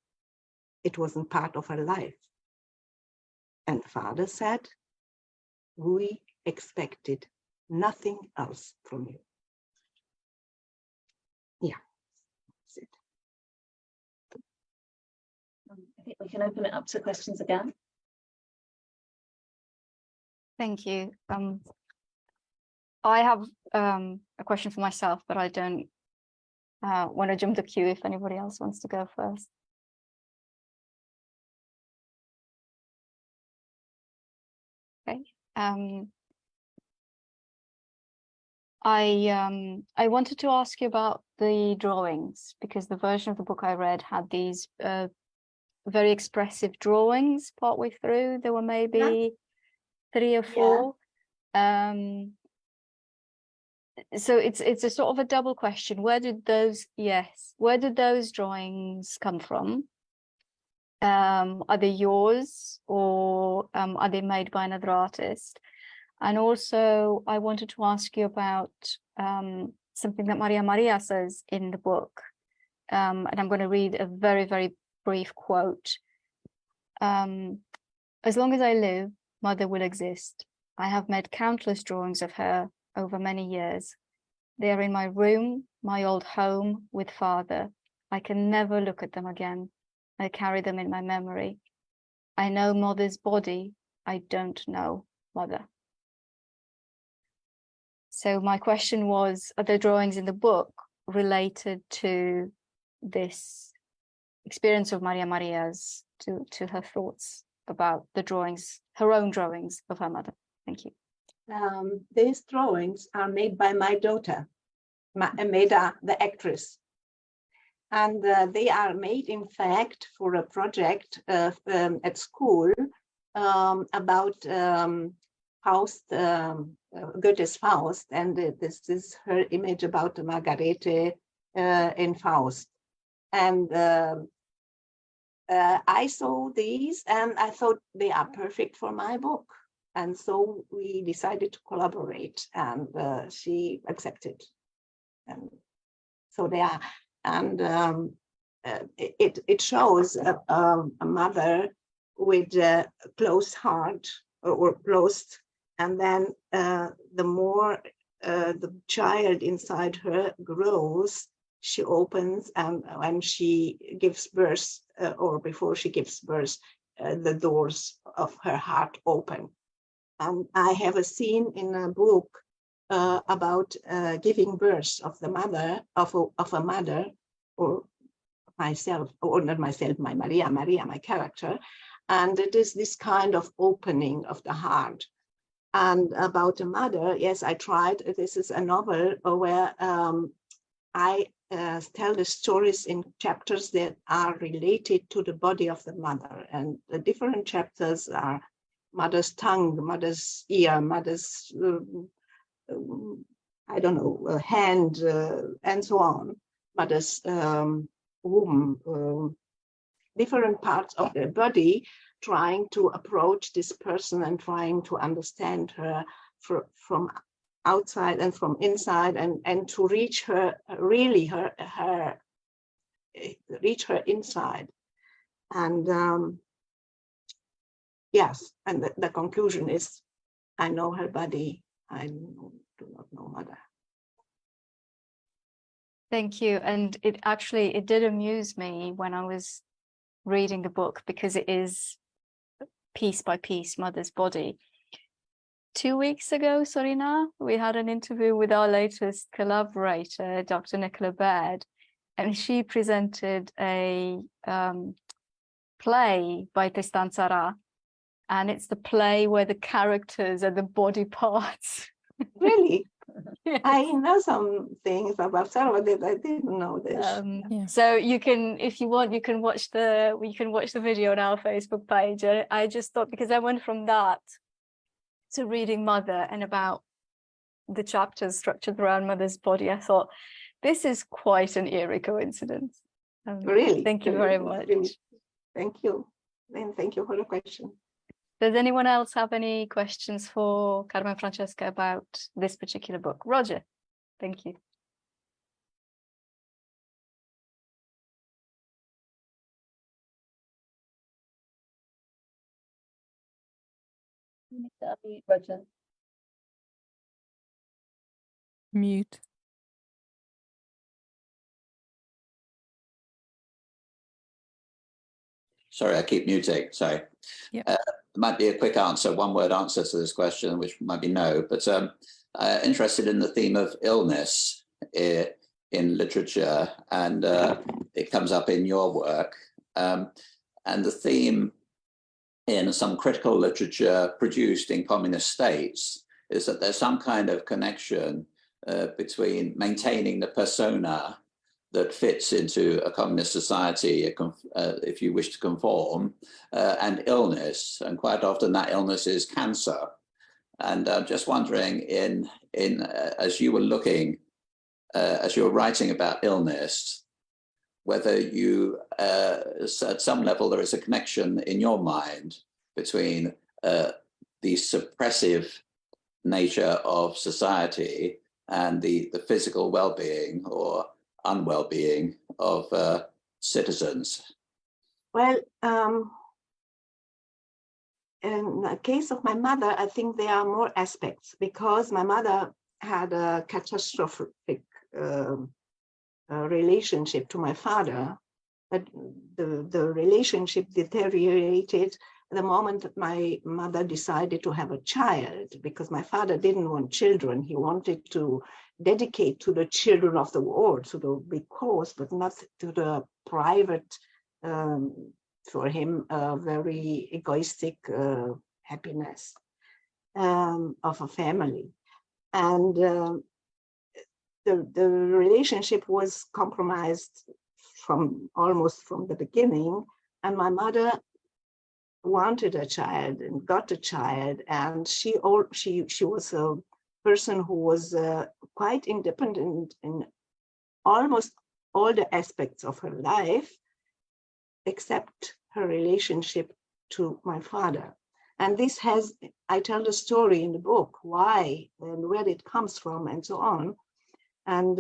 It wasn't part of her life. And father said, we expected nothing else from you. Yeah, that's it. I think we can open it up to questions again. Thank you. I have a question for myself, but I don't want to jump the queue if anybody else wants to go first. Okay. I wanted to ask you about the drawings, because the version of the book I read had these very expressive drawings partway through. There were maybe 3 or 4. So it's a sort of a double question. Where did those drawings come from? Are they yours, or are they made by another artist? And also, I wanted to ask you about something that Maria says in the book. And I'm going to read a very, very brief quote. As long as I live, Mother will exist. I have made countless drawings of her over many years. They are in my room, my old home with Father. I can never look at them again. I carry them in my memory. I know Mother's body. I don't know Mother. So my question was, are the drawings in the book related to this experience of Maria's, to her thoughts about the drawings, her own drawings of her mother? Thank you. These drawings are made by my daughter, Meda, the actress. And they are made, in fact, for a project at school about Faust, Goethe's Faust. And this is her image about the Margarete in Faust. And I saw these and I thought they are perfect for my book. And so we decided to collaborate, and she accepted. And so they are, and it shows a mother with a closed heart or closed, and then the more the child inside her grows, she opens, and when she gives birth or before she gives birth, the doors of her heart open. And I have a scene in a book about giving birth of the mother, of a mother, or myself, or not myself, my Maria, my character. And it is this kind of opening of the heart. And about a mother, yes, I tried. This is a novel where I tell the stories in chapters that are related to the body of the mother. And the different chapters are mother's tongue, mother's ear, mother's, I don't know, hand, and so on, mother's womb, different parts of their body, trying to approach this person and trying to understand her from outside and from inside, and to reach her, really reach her inside. And yes, and the conclusion is, I know her body, I do not know Mother. Thank you. And it did amuse me when I was reading the book, because it is piece by piece Mother's body. 2 weeks ago, Sorina, we had an interview with our latest collaborator, Dr. Nicola Baird, and she presented a play by Tristan Tzara. And it's the play where the characters are the body parts. Really? Yes. I know some things about Sarah, but I didn't know this. Yeah. So you can, if you want, you can watch the video on our Facebook page. I just thought, because I went from that to reading Mother and about the chapters structured around Mother's body, I thought this is quite an eerie coincidence. Really? Thank you very much. Really. Thank you. And thank you for the question. Does anyone else have any questions for Carmen Francesca about this particular book? Roger, thank you. You need to unmute, Roger. Mute. Sorry, I keep muting. Sorry. Yep. It might be a quick answer, one-word answer to this question, which might be no. But interested in the theme of illness in literature, and it comes up in your work. And the theme in some critical literature produced in communist states is that there's some kind of connection between maintaining the persona that fits into a communist society, if you wish to conform, and illness. And quite often that illness is cancer. And I'm just wondering, as you were looking, as you were writing about illness, whether you, at some level, there is a connection in your mind between the suppressive nature of society and the physical well-being or unwell-being of citizens. Well, in the case of my mother, I think there are more aspects, because my mother had a catastrophic relationship to my father, but the relationship deteriorated the moment that my mother decided to have a child, because my father didn't want children. He wanted to dedicate to the children of the world, to the big cause, but not to the private, for him, very egoistic happiness of a family. And the relationship was compromised almost from the beginning, and my mother wanted a child and got a child, and she was a person who was quite independent in almost all the aspects of her life, except her relationship to my father. And this has, I tell the story in the book, why and where it comes from and so on. And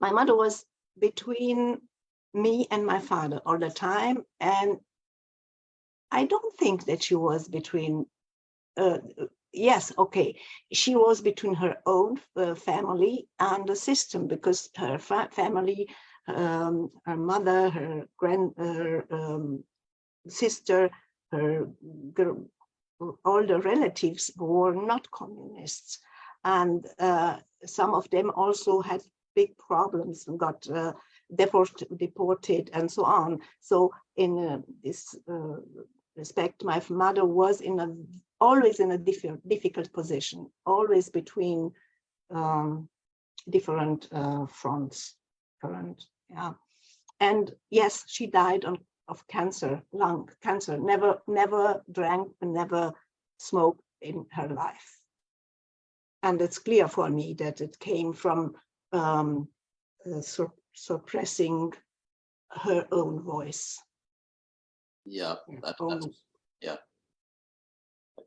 my mother was between me and my father all the time. And I don't think that she was between, yes, okay, she was between her own family and the system, because her family, her mother, her sister, all the relatives were not communists. And some of them also had big problems and got deported and so on. So in this respect, my mother was always in a difficult position, always between different fronts. Yeah. And yes, she died of cancer, lung cancer. Never drank and never smoked in her life. And it's clear for me that it came from suppressing her own voice. Yeah,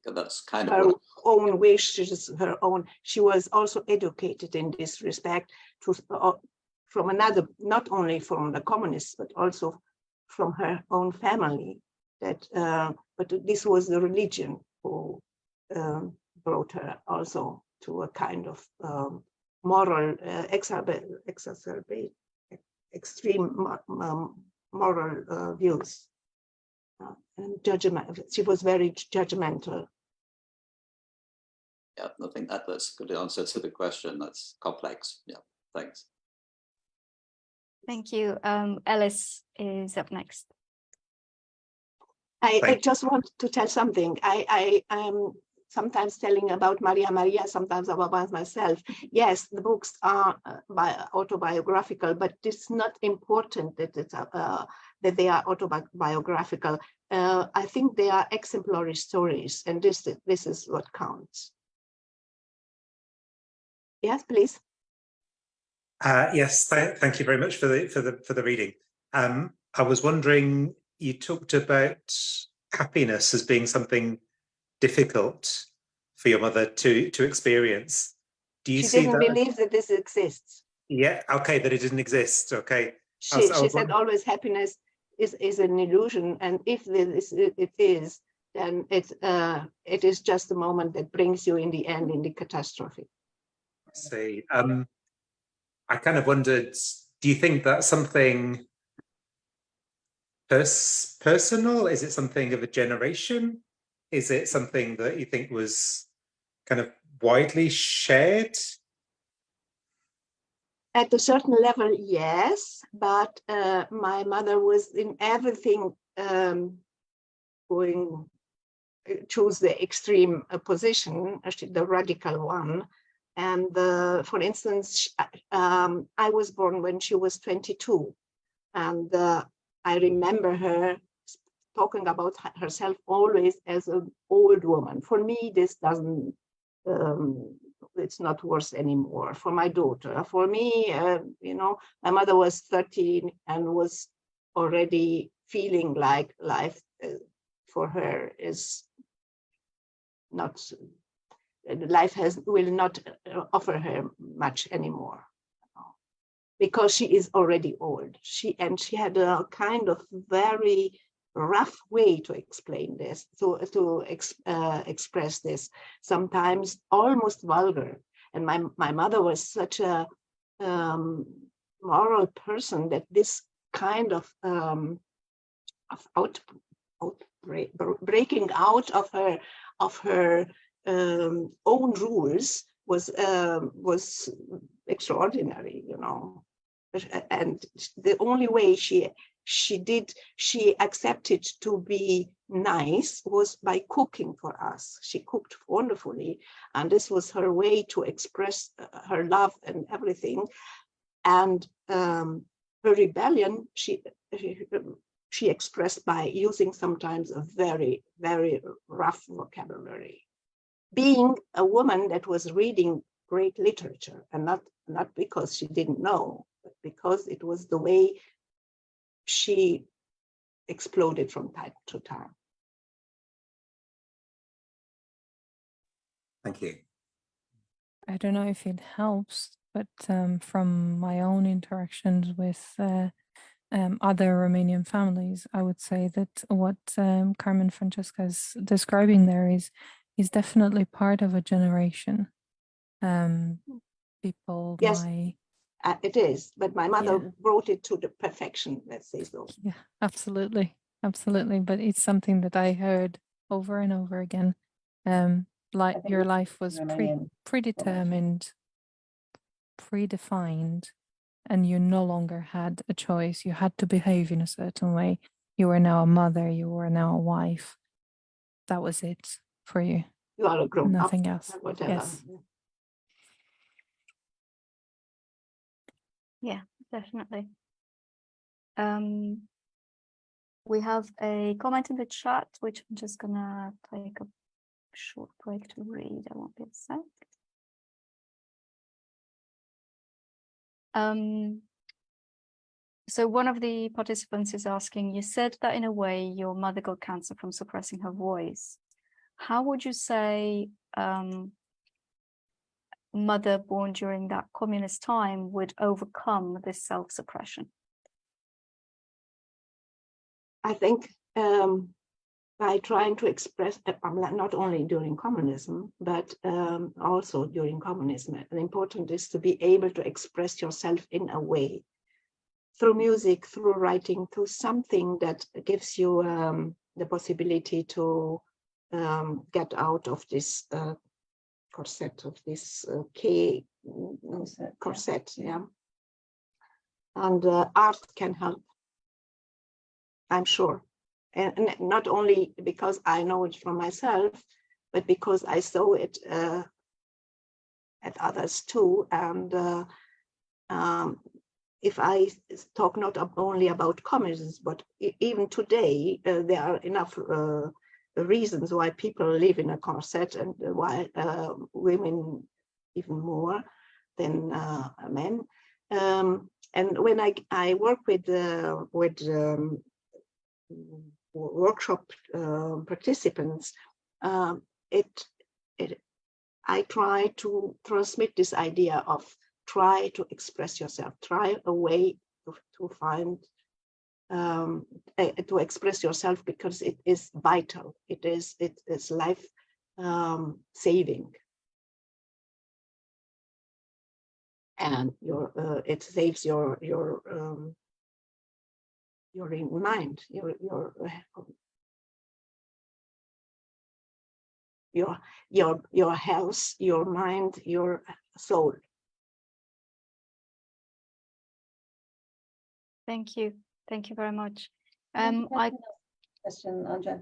that's kind her of own wishes, her own. She was also educated in this respect from another, not only from the communists, but also from her own family. That, but this was the religion who brought her also to a kind of moral extreme moral views. And judgment. She was very judgmental. Yeah, I think that's a good answer to the question. That's complex. Yeah, thanks. Thank you. Alice is up next. I just want to tell something. I am sometimes telling about Maria, sometimes about myself. Yes, the books are autobiographical, but it's not important that that they are autobiographical. I think they are exemplary stories, and this is what counts. Yes, please. Yes, thank you very much for the reading. I was wondering you talked about happiness as being something difficult for your mother to experience. Do you She see didn't that? believe that this exists. Yeah, okay, that it didn't exist. Okay. She said always happiness is an illusion, and if it is, then it is just the moment that brings you in the end in the catastrophe. I see. I kind of wondered, do you think that's something personal? Is it something of a generation? Is it something that you think was kind of widely shared? At a certain level, yes, but my mother was in everything choose the extreme position, the radical one. And for instance, I was born when she was 22, and I remember her talking about herself always as an old woman. For me, this doesn't, it's not worse anymore. For my daughter, for me, you know, my mother was 13 and was already feeling like life for her is not, life will not offer her much anymore, because she is already old. She had a kind of very rough way to explain this, to express this, sometimes almost vulgar. And my mother was such a moral person that this kind of breaking out of her own rules was extraordinary, you know. And the only way she accepted to be nice was by cooking for us. She cooked wonderfully, and this was her way to express her love and everything. And her rebellion, she expressed by using sometimes a very, very rough vocabulary. Being a woman that was reading great literature, and not because she didn't know, but because it was the way she exploded from time to time. Thank you. I don't know if it helps, but from my own interactions with other Romanian families, I would say that what Carmen Francesca is describing there is definitely part of a generation. People, yes, it is, but my mother brought it to the perfection, let's say so. Yeah, absolutely, absolutely. But it's something that I heard over and over again. Like your life was predetermined, predefined, and you no longer had a choice. You had to behave in a certain way. You were now a mother, you were now a wife. That was it for you. You are a grown up. Nothing else. Whatever. Yes. Yeah, definitely. We have a comment in the chat, which I'm just gonna take a short break to read. I won't be a sec. So one of the participants is asking, you said that in a way your mother got cancer from suppressing her voice. How would you say mother born during that communist time would overcome this self-suppression? I think by trying to express, not only during communism, but also during communism, the important is to be able to express yourself in a way, through music, through writing, through something that gives you the possibility to get out of this corset, of this corset, yeah. And art can help, I'm sure. And not only because I know it from myself, but because I saw it at others too. And if I talk not only about communism, but even today, there are enough reasons why people live in a corset, and why women even more than men. And when I work with workshop participants, I try to transmit this idea of try to express yourself, try a way to find, to express yourself, because it is vital. It is life saving, and it saves your mind, your health, your mind, your soul. Thank you very much. Question, Andrea.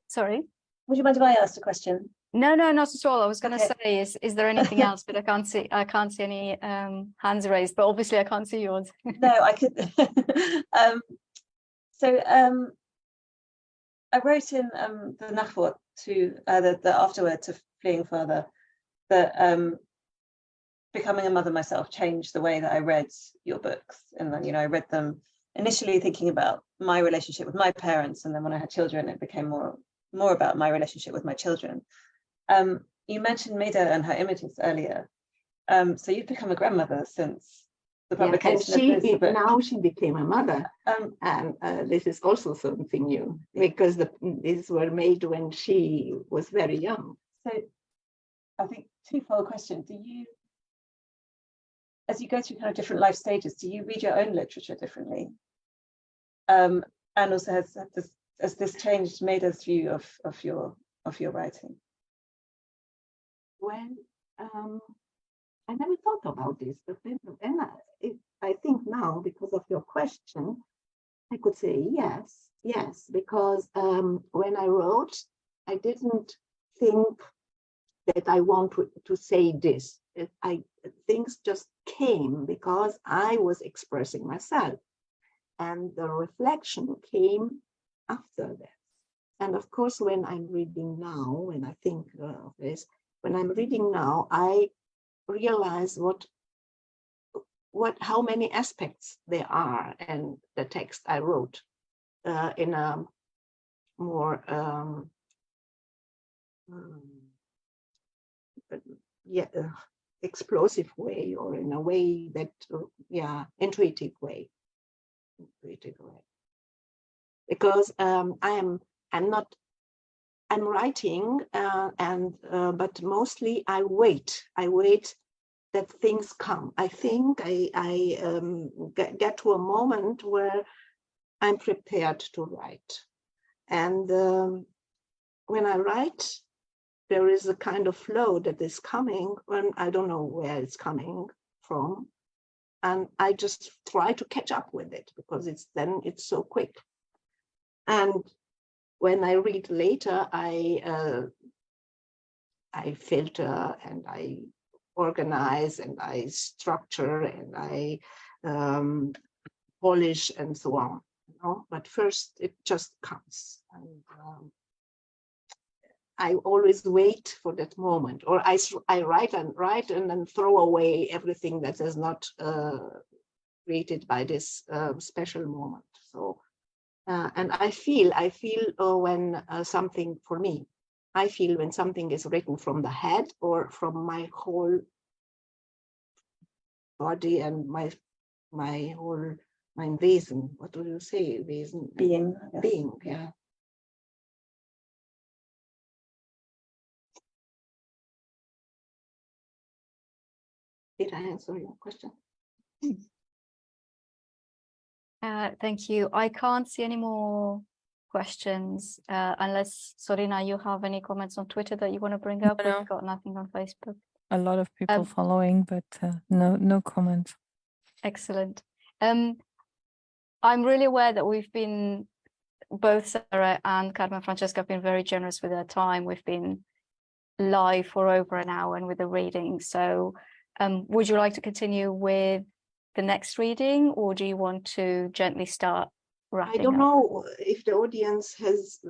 Sorry. Would you mind if I asked a question? No, not at all. I was going to Okay. say, is there anything else? But I can't see any hands raised. But obviously, I can't see yours. No, I could. I wrote in the Nachwort to the afterword to Fleeing Father that becoming a mother myself changed the way that I read your books, and then I read them initially thinking about my relationship with my parents, and then when I had children, it became more about my relationship with my children. You mentioned Maida and her images earlier, so you've become a grandmother since the publication of this book. Now she became a mother, and this is also something new, because these were made when she was very young. So I think twofold question: do you, as you go through kind of different life stages, do you read your own literature differently? And also has this changed Maida's view of your writing? Well, I never thought about this, but then I think now, because of your question, I could say yes, because when I wrote, I didn't think that I want to say this. Things just came because I was expressing myself, and the reflection came after that. And of course, when I'm reading now, when I think of this, when I'm reading now, I realize how many aspects there are in the text I wrote in a more explosive way, or in a way that intuitive way, because I'm writing but mostly I wait that things come. I think I get to a moment where I'm prepared to write, and when I write, there is a kind of flow that is coming when I don't know where it's coming from, and I just try to catch up with it, because it's so quick. And when I read later, I filter and I organize and I structure and I polish and so on. But first it just comes, and I always wait for that moment, or I write and then throw away everything that is not created by this special moment. So. And I feel when something, for me, I feel when something is written from the head or from my whole body and my whole reason. What do you say? Reason? Being. Being, yeah. Did I answer your question? Thank you. I can't see any more questions unless, Sorina, you have any comments on Twitter that you want to bring up? No. We've got nothing on Facebook. A lot of people following, but no comments. Excellent. I'm really aware that we've been, both Sarah and Carmen Francesca have been very generous with their time. We've been live for over an hour and with the reading. So would you like to continue with the next reading, or do you want to gently start wrapping I don't up? know if the audience has,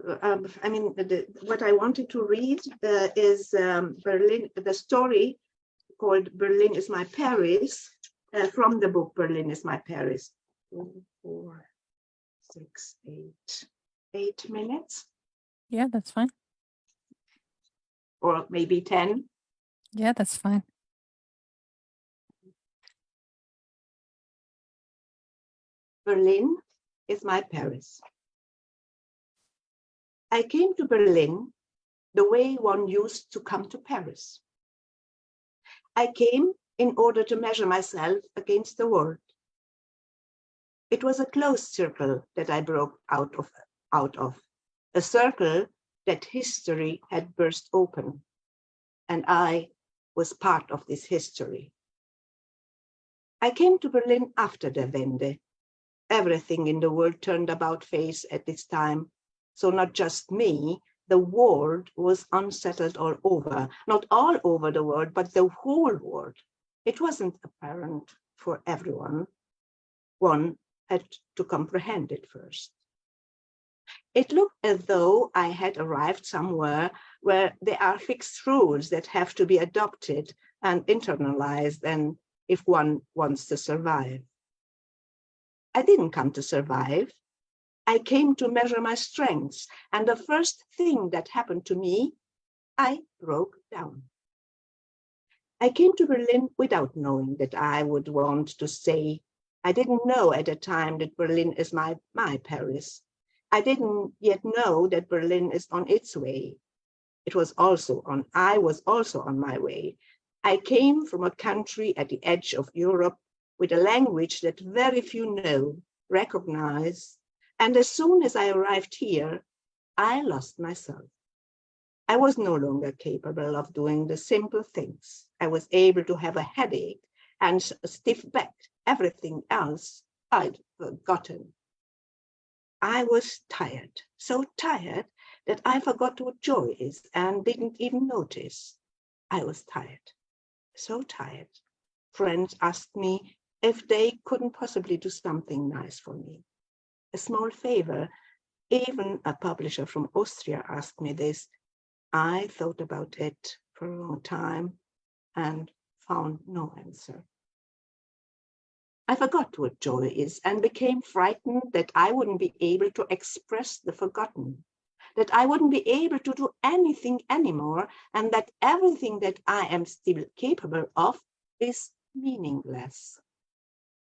what I wanted to read is Berlin, the story called Berlin is My Paris, from the book Berlin is My Paris. 6, 8 minutes, Yeah, that's fine. or maybe 10. Yeah, that's fine. Berlin is my Paris. I came to Berlin the way one used to come to Paris. I came in order to measure myself against the world. It was a closed circle that I broke out of, a circle that history had burst open, and I was part of this history. I came to Berlin after the Wende. Everything in the world turned about face at this time, so not just me, the world was unsettled all over, not all over the world, but the whole world. It wasn't apparent for everyone. One had to comprehend it first. It looked as though I had arrived somewhere where there are fixed rules that have to be adopted and internalized, and if one wants to survive. I didn't come to survive. I came to measure my strengths, and the first thing that happened to me, I broke down. I came to Berlin without knowing that I would want to stay. I didn't know at the time that Berlin is my Paris. I didn't yet know that Berlin is on its way. I was also on my way. I came from a country at the edge of Europe with a language that very few know, recognize, and as soon as I arrived here, I lost myself. I was no longer capable of doing the simple things. I was able to have a headache and a stiff back. Everything else I'd forgotten. I was tired, so tired that I forgot what joy is and didn't even notice. I was tired, so tired. Friends asked me if they couldn't possibly do something nice for me. A small favor. Even a publisher from Austria asked me this. I thought about it for a long time and found no answer. I forgot what joy is and became frightened that I wouldn't be able to express the forgotten, that I wouldn't be able to do anything anymore, and that everything that I am still capable of is meaningless.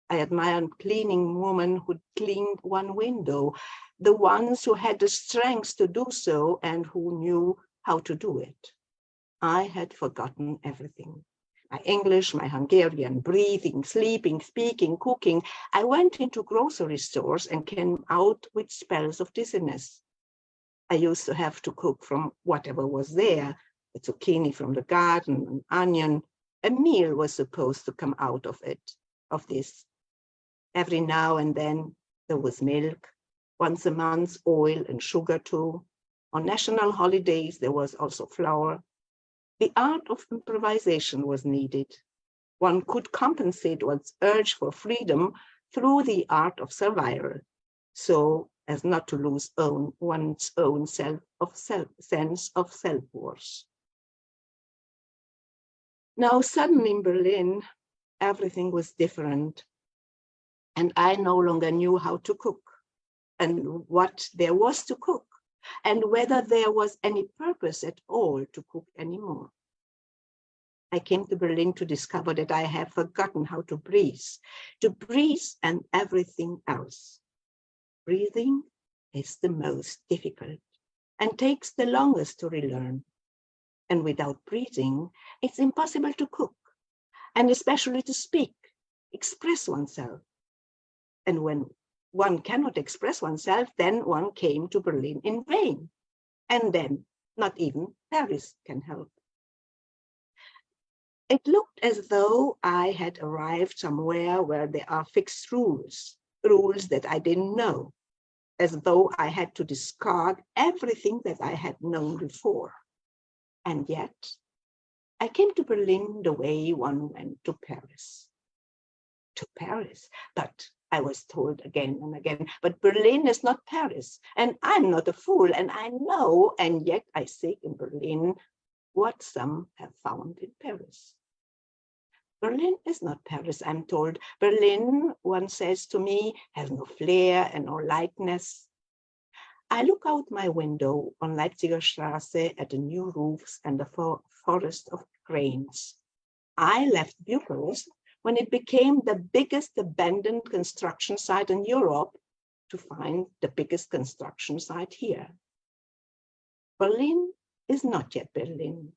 I admired cleaning women who cleaned one window, the ones who had the strength to do so and who knew how to do it. I had forgotten everything. My English, my Hungarian, breathing, sleeping, speaking, cooking. I went into grocery stores and came out with spells of dizziness. I used to have to cook from whatever was there, a zucchini from the garden, an onion. A meal was supposed to come out of this. Every now and then there was milk, once a month oil and sugar too. On national holidays there was also flour. The art of improvisation was needed. One could compensate one's urge for freedom through the art of survival, so as not to lose one's own sense of self-worth. Now suddenly in Berlin, everything was different, and I no longer knew how to cook and what there was to cook, and whether there was any purpose at all to cook anymore. I came to Berlin to discover that I have forgotten how to breathe and everything else. Breathing is the most difficult and takes the longest to relearn. And without breathing, it's impossible to cook, and especially to speak, express oneself. And when one cannot express oneself, then one came to Berlin in vain. And then not even Paris can help. It looked as though I had arrived somewhere where there are fixed rules that I didn't know, as though I had to discard everything that I had known before. And yet, I came to Berlin the way one went to Paris. To Paris, but I was told again and again, but Berlin is not Paris, and I'm not a fool, and I know, and yet I seek in Berlin what some have found in Paris. Berlin is not Paris, I'm told. Berlin, one says to me, has no flair and no lightness. I look out my window on Leipziger Straße at the new roofs and the forest of cranes. I left Bucharest when it became the biggest abandoned construction site in Europe to find the biggest construction site here. Berlin is not yet Berlin.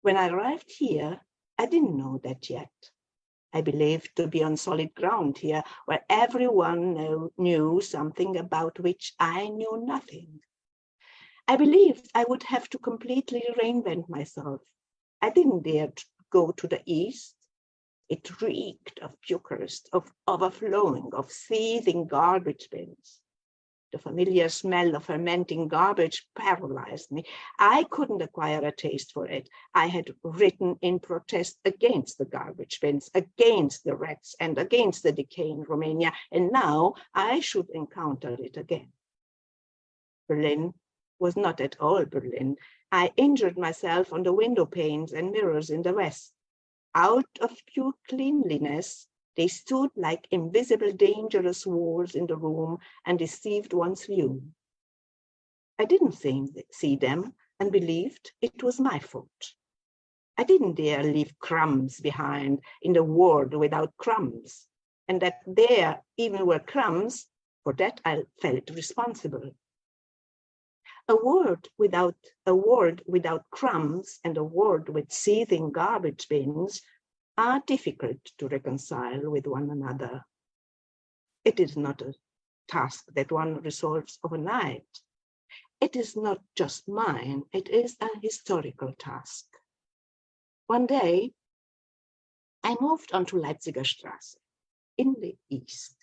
When I arrived here, I didn't know that yet. I believed to be on solid ground here, where everyone knew something about which I knew nothing. I believed I would have to completely reinvent myself. I didn't dare to go to the east. It reeked of Bucharest, of overflowing, of seething garbage bins. The familiar smell of fermenting garbage paralyzed me. I couldn't acquire a taste for it. I had written in protest against the garbage bins, against the rats, and against the decay in Romania, and now I should encounter it again. Berlin was not at all Berlin. I injured myself on the window panes and mirrors in the west. Out of pure cleanliness, they stood like invisible, dangerous walls in the room and deceived one's view. I didn't see them and believed it was my fault. I didn't dare leave crumbs behind in the world without crumbs, and that there even were crumbs, for that I felt responsible. A world without crumbs and a world with seething garbage bins are difficult to reconcile with one another. It is not a task that one resolves overnight. It is not just mine, it is a historical task. One day, I moved onto Leipziger Straße in the east.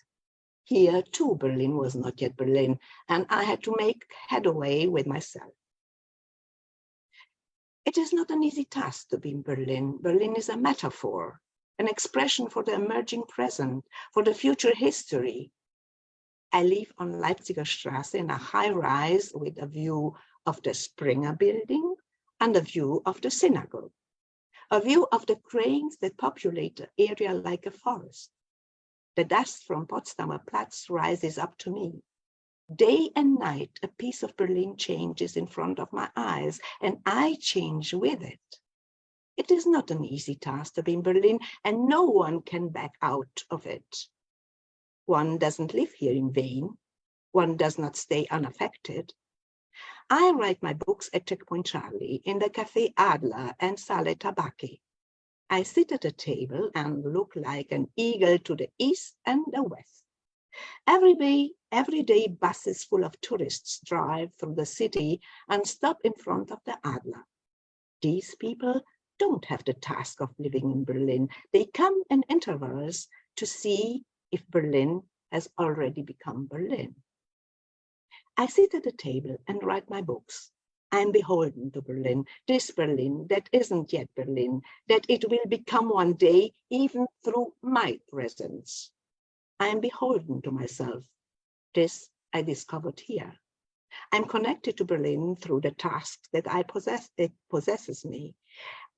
Here too, Berlin was not yet Berlin, and I had to make headway with myself. It is not an easy task to be in Berlin. Berlin is a metaphor, an expression for the emerging present, for the future history. I live on Leipziger Straße in a high rise with a view of the Springer building and a view of the synagogue, a view of the cranes that populate the area like a forest. The dust from Potsdamer Platz rises up to me. Day and night, a piece of Berlin changes in front of my eyes, and I change with it. It is not an easy task to be in Berlin, and no one can back out of it. One doesn't live here in vain. One does not stay unaffected. I write my books at Checkpoint Charlie in the Café Adler and Sale Tabacchi. I sit at a table and look like an eagle to the east and the west. Every day buses full of tourists drive through the city and stop in front of the Adler. These people don't have the task of living in Berlin. They come in intervals to see if Berlin has already become Berlin. I sit at a table and write my books. I am beholden to Berlin, this Berlin that isn't yet Berlin, that it will become one day even through my presence. I am beholden to myself. This I discovered here. I'm connected to Berlin through the task that it possesses me,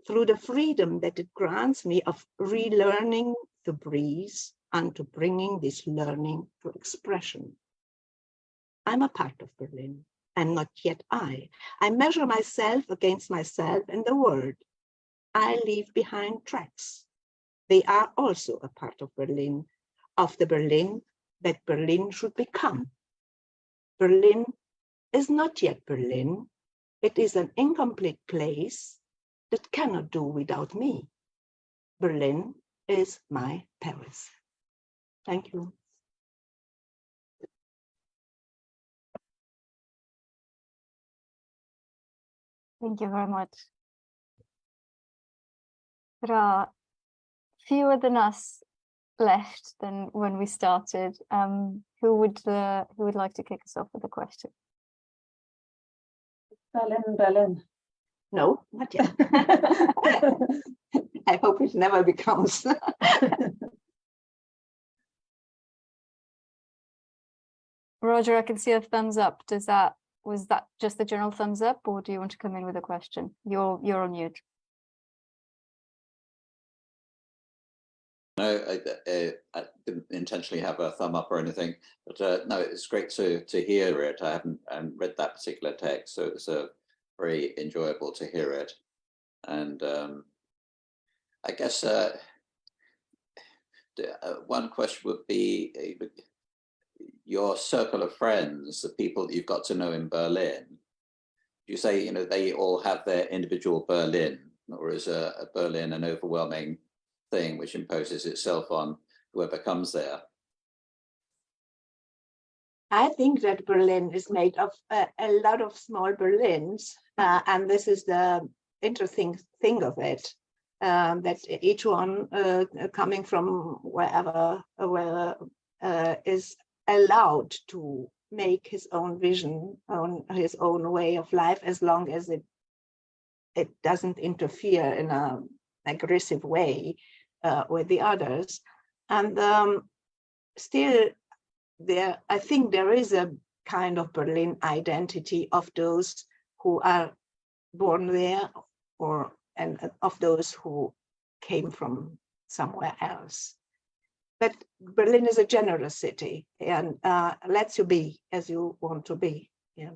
through the freedom that it grants me of relearning to breathe and to bringing this learning to expression. I'm a part of Berlin. I'm not yet I. I measure myself against myself and the world. I leave behind tracks. They are also a part of Berlin, of the Berlin that Berlin should become. Berlin is not yet Berlin. It is an incomplete place that cannot do without me. Berlin is my Paris. Thank you. Thank you very much. There are fewer than us left than when we started. Who would like to kick us off with a question? Berlin. No, not yet. I hope it never becomes. Roger, I can see a thumbs up. Was that just the general thumbs up, or do you want to come in with a question? You're on mute. No, I didn't intentionally have a thumb up or anything, but no, it's great to hear it. I haven't read that particular text, so it's very enjoyable to hear it. And I guess one question would be your circle of friends, the people that you've got to know in Berlin. You say, you know, they all have their individual Berlin, or is a Berlin an overwhelming thing which imposes itself on whoever comes there? I think that Berlin is made of a lot of small Berlins, and this is the interesting thing of it, that each one coming from wherever is allowed to make his own vision, on his own way of life, as long as it doesn't interfere in an aggressive way with the others. And still, I think there is a kind of Berlin identity of those who are born there, and of those who came from somewhere else. But Berlin is a generous city and lets you be as you want to be. Yeah.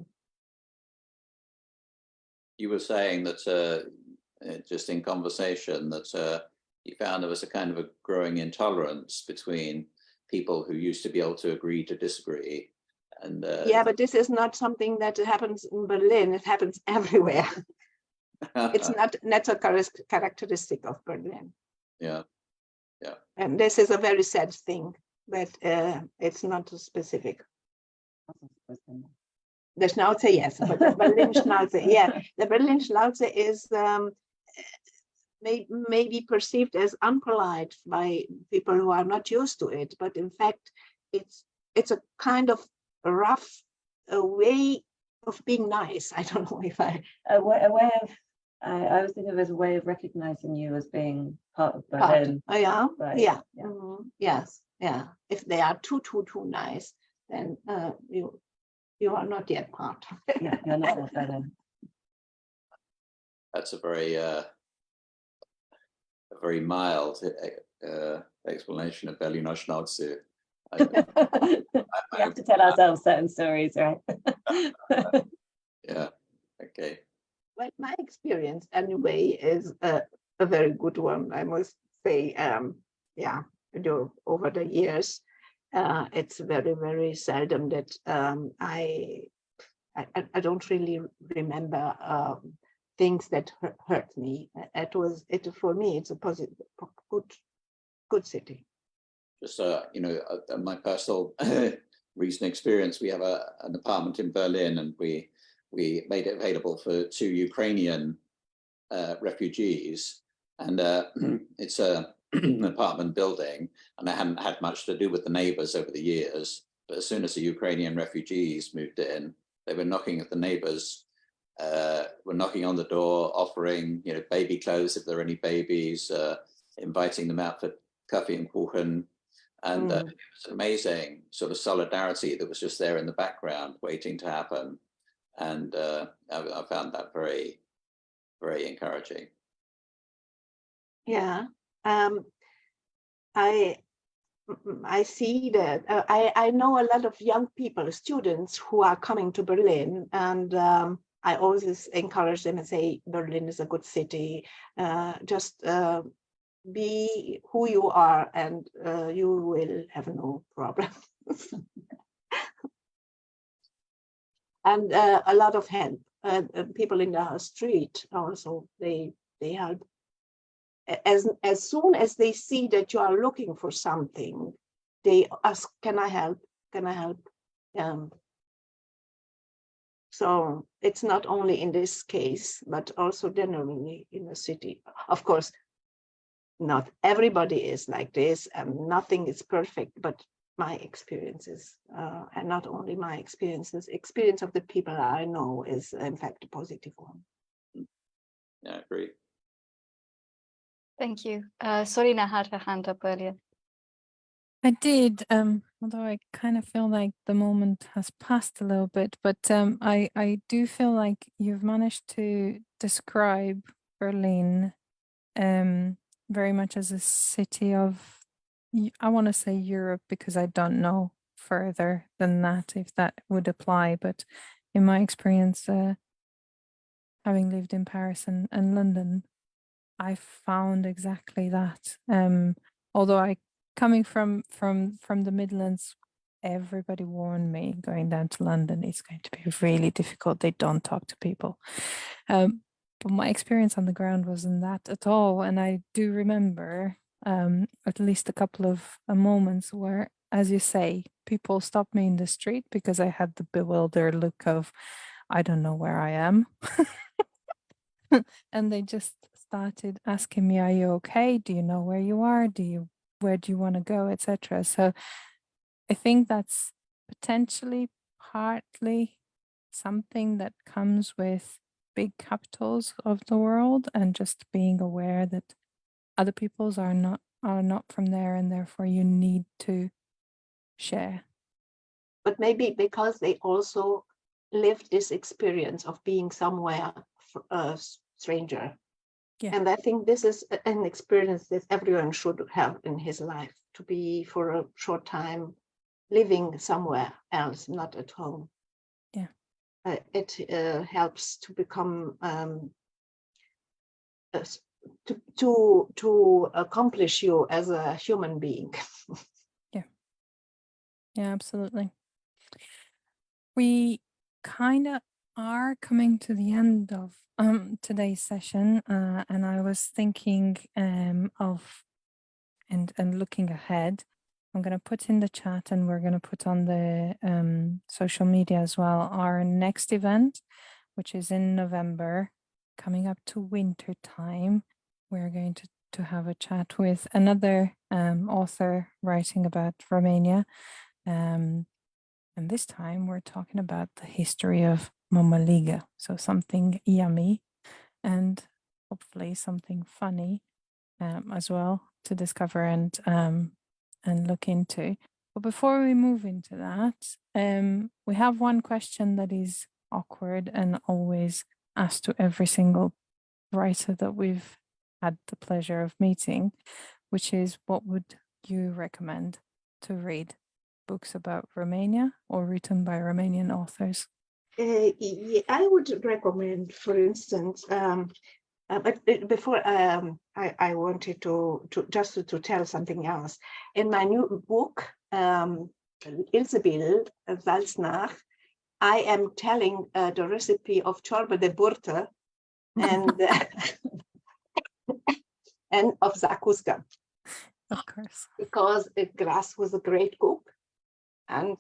You were saying that just in conversation that you found there was a kind of a growing intolerance between people who used to be able to agree to disagree. And yeah, but this is not something that happens in Berlin. It happens everywhere. It's not a characteristic of Berlin. Yeah, yeah. And this is a very sad thing, but it's not specific. The Schnauze, yes, but the Berlin Schnauze, yeah. The Berlin Schnauze is maybe perceived as unpolite by people who are not used to it, but in fact, it's a kind of rough way of being nice. I don't know if a way of. I was thinking of as a way of recognizing you as being part of Berlin. Oh yeah, right. Yeah. Yeah. Mm-hmm. Yes, yeah. If they are too nice, then you are not yet part of it. Yeah, you're not of Berlin. That's a very mild explanation of Berliner Schnauze. We have to tell ourselves certain stories, right? Yeah. Okay. Well, my experience anyway is a very good one, I must say. Yeah, over the years, it's very, very seldom that I don't really remember things that hurt me. For me, it's a positive, good city. Just my personal recent experience, we have an apartment in Berlin, and we made it available for 2 Ukrainian refugees, and it's an apartment building, and I hadn't had much to do with the neighbors over the years, but as soon as the Ukrainian refugees moved in, they were knocking at the neighbors, were knocking on the door, offering baby clothes if there are any babies, inviting them out for coffee and kuchen. And it was amazing sort of solidarity that was just there in the background waiting to happen. And I found that very, very encouraging. Yeah, I see that. I know a lot of young people, students who are coming to Berlin, and I always encourage them and say, Berlin is a good city. Just be who you are, and you will have no problems. And a lot of help. People in the street also, they help. As soon as they see that you are looking for something, they ask, can I help? Can I help? So it's not only in this case, but also generally in the city. Of course, not everybody is like this, and nothing is perfect, but my experiences, and not only my experiences, experience of the people I know is in fact a positive one. Yeah, I agree. Thank you. Sorina had her hand up earlier. I did, although I kind of feel like the moment has passed a little bit, but I do feel like you've managed to describe Berlin very much as a city of I want to say Europe because I don't know further than that if that would apply. But in my experience, having lived in Paris and London, I found exactly that. Although I coming from the Midlands, everybody warned me going down to London it's going to be really difficult. They don't talk to people. But my experience on the ground wasn't that at all. And I do remember at least a couple of moments where, as you say, people stopped me in the street because I had the bewildered look of, I don't know where I am. And they just started asking me, are you okay? Do you know where you are? Where do you want to go, etc. So I think that's potentially partly something that comes with big capitals of the world, and just being aware that other peoples are not from there, and therefore you need to share. But maybe because they also lived this experience of being somewhere a stranger. Yeah. And I think this is an experience that everyone should have in his life, to be for a short time living somewhere else, not at home. Yeah. It helps to become to accomplish you as a human being. Yeah, absolutely. We kind of are coming to the end of today's session, and I was thinking of and looking ahead. I'm going to put in the chat, and we're going to put on the social media as well, our next event, which is in November, coming up to winter time. We're going to have a chat with another author writing about Romania. And this time we're talking about the history of Mămăligă. So something yummy and hopefully something funny as well to discover and look into. But before we move into that, we have one question that is awkward and always asked to every single writer that we've had the pleasure of meeting, which is, what would you recommend to read? Books about Romania or written by Romanian authors? I would recommend, for instance, but before I wanted to tell something else. In my new book, Ilsebil Salznach, I am telling the recipe of ciorbă de burtă and and of zakuska. Of course. Because Gras was a great cook, and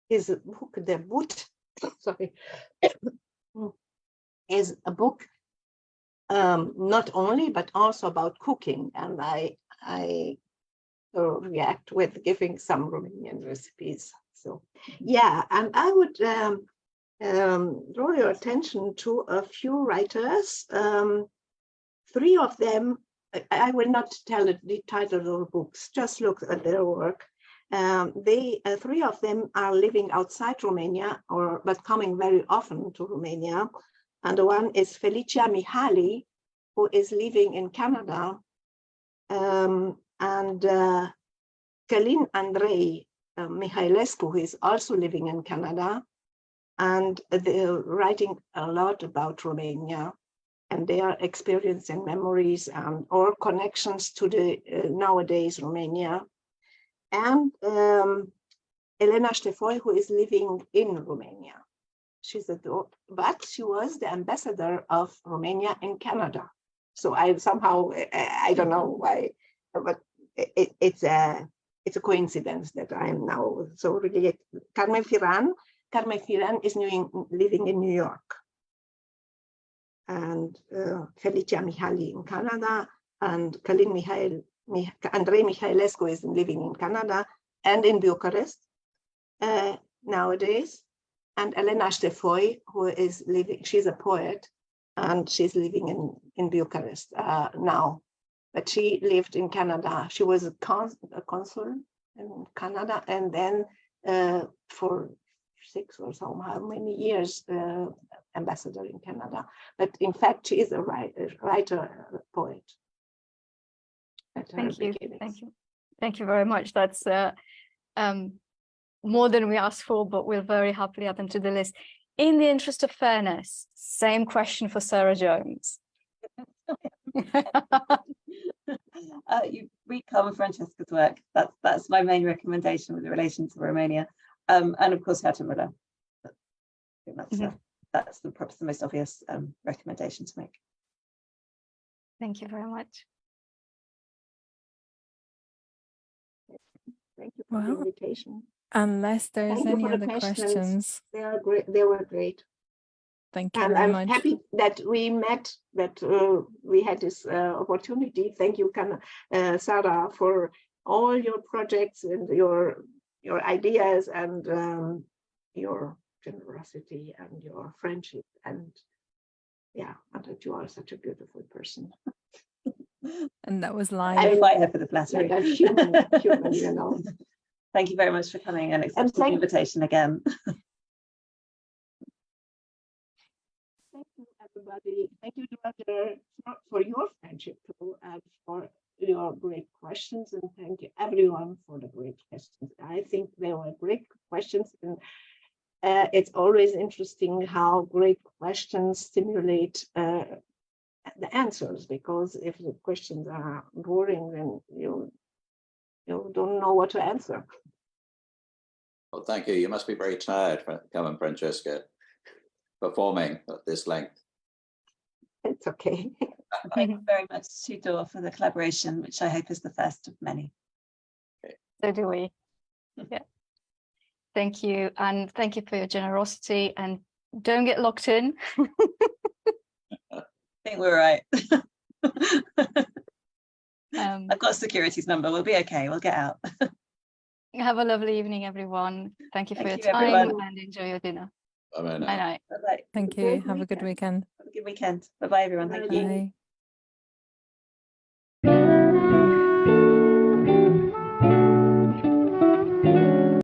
his book, debut, sorry, is a book not only but also about cooking, and I react with giving some Romanian recipes. So yeah, and I would draw your attention to a few writers. Three of them, I will not tell the title of the books, just look at their work. Three of them are living outside Romania, but coming very often to Romania. And one is Felicia Mihaly, who is living in Canada, and Călin Andrei Mihailescu, who is also living in Canada, and they're writing a lot about Romania and their experience and memories and or connections to the nowadays Romania. And Elena Ștefoi, who is living in Romania. She's but she was the ambassador of Romania in Canada. So I somehow, I don't know why, but it's a coincidence that I'm now so really. Carmen Firan is living in New York. And Felicia Mihaly in Canada, and Andrei Mihailescu is living in Canada and in Bucharest nowadays. And Elena Ștefoi, who is living, she's a poet, and she's living in Bucharest now. But she lived in Canada. She was a consul in Canada, and then for 6 or so how many years ambassador in Canada. But in fact, she is a writer, a poet. Thank you. Thank you. Thank you very much. That's more than we asked for, but we'll very happily add them to the list. In the interest of fairness, same question for Sarah Jones. You read Carmen Francesca's work. That's my main recommendation with relation to Romania, and of course Guatemala. I think that's perhaps the most obvious recommendation to make. Thank you very much. Thank you for the invitation. Unless there's Thank you any for the other questions. questions, They are great. They were great. thank you And very I'm much. happy that we met, that we had this opportunity. Thank you, Sarah, for all your projects and your ideas and your generosity and your friendship. And yeah, and that you are such a beautiful person. And that was I live. invite her for the flattery. Like a human, you know. Thank you very much for coming and accepting the thank- invitation again. Thank you, everybody. Thank you, Roger, for your friendship too, and for your great questions. And thank you, everyone, for the great questions. I think they were great questions. And it's always interesting how great questions stimulate the answers, because if the questions are boring, then you don't know what to answer. Well, thank you. You must be very tired, Carmen Francesca, performing at this length. It's okay. Thank you very much, Tudor, for the collaboration, which I hope is the first of many. So do we. Yeah. Thank you. And thank you for your generosity, and don't get locked in. I think we're right. Um, I've got a securities number. We'll be okay. We'll get out. have a lovely evening, everyone. Thank you for Thank your you, time everyone. and enjoy your dinner. I mean, Night night. Bye-bye. Thank Great you. Have a good weekend. Have a good weekend. Bye-bye, everyone. Thank you. Bye.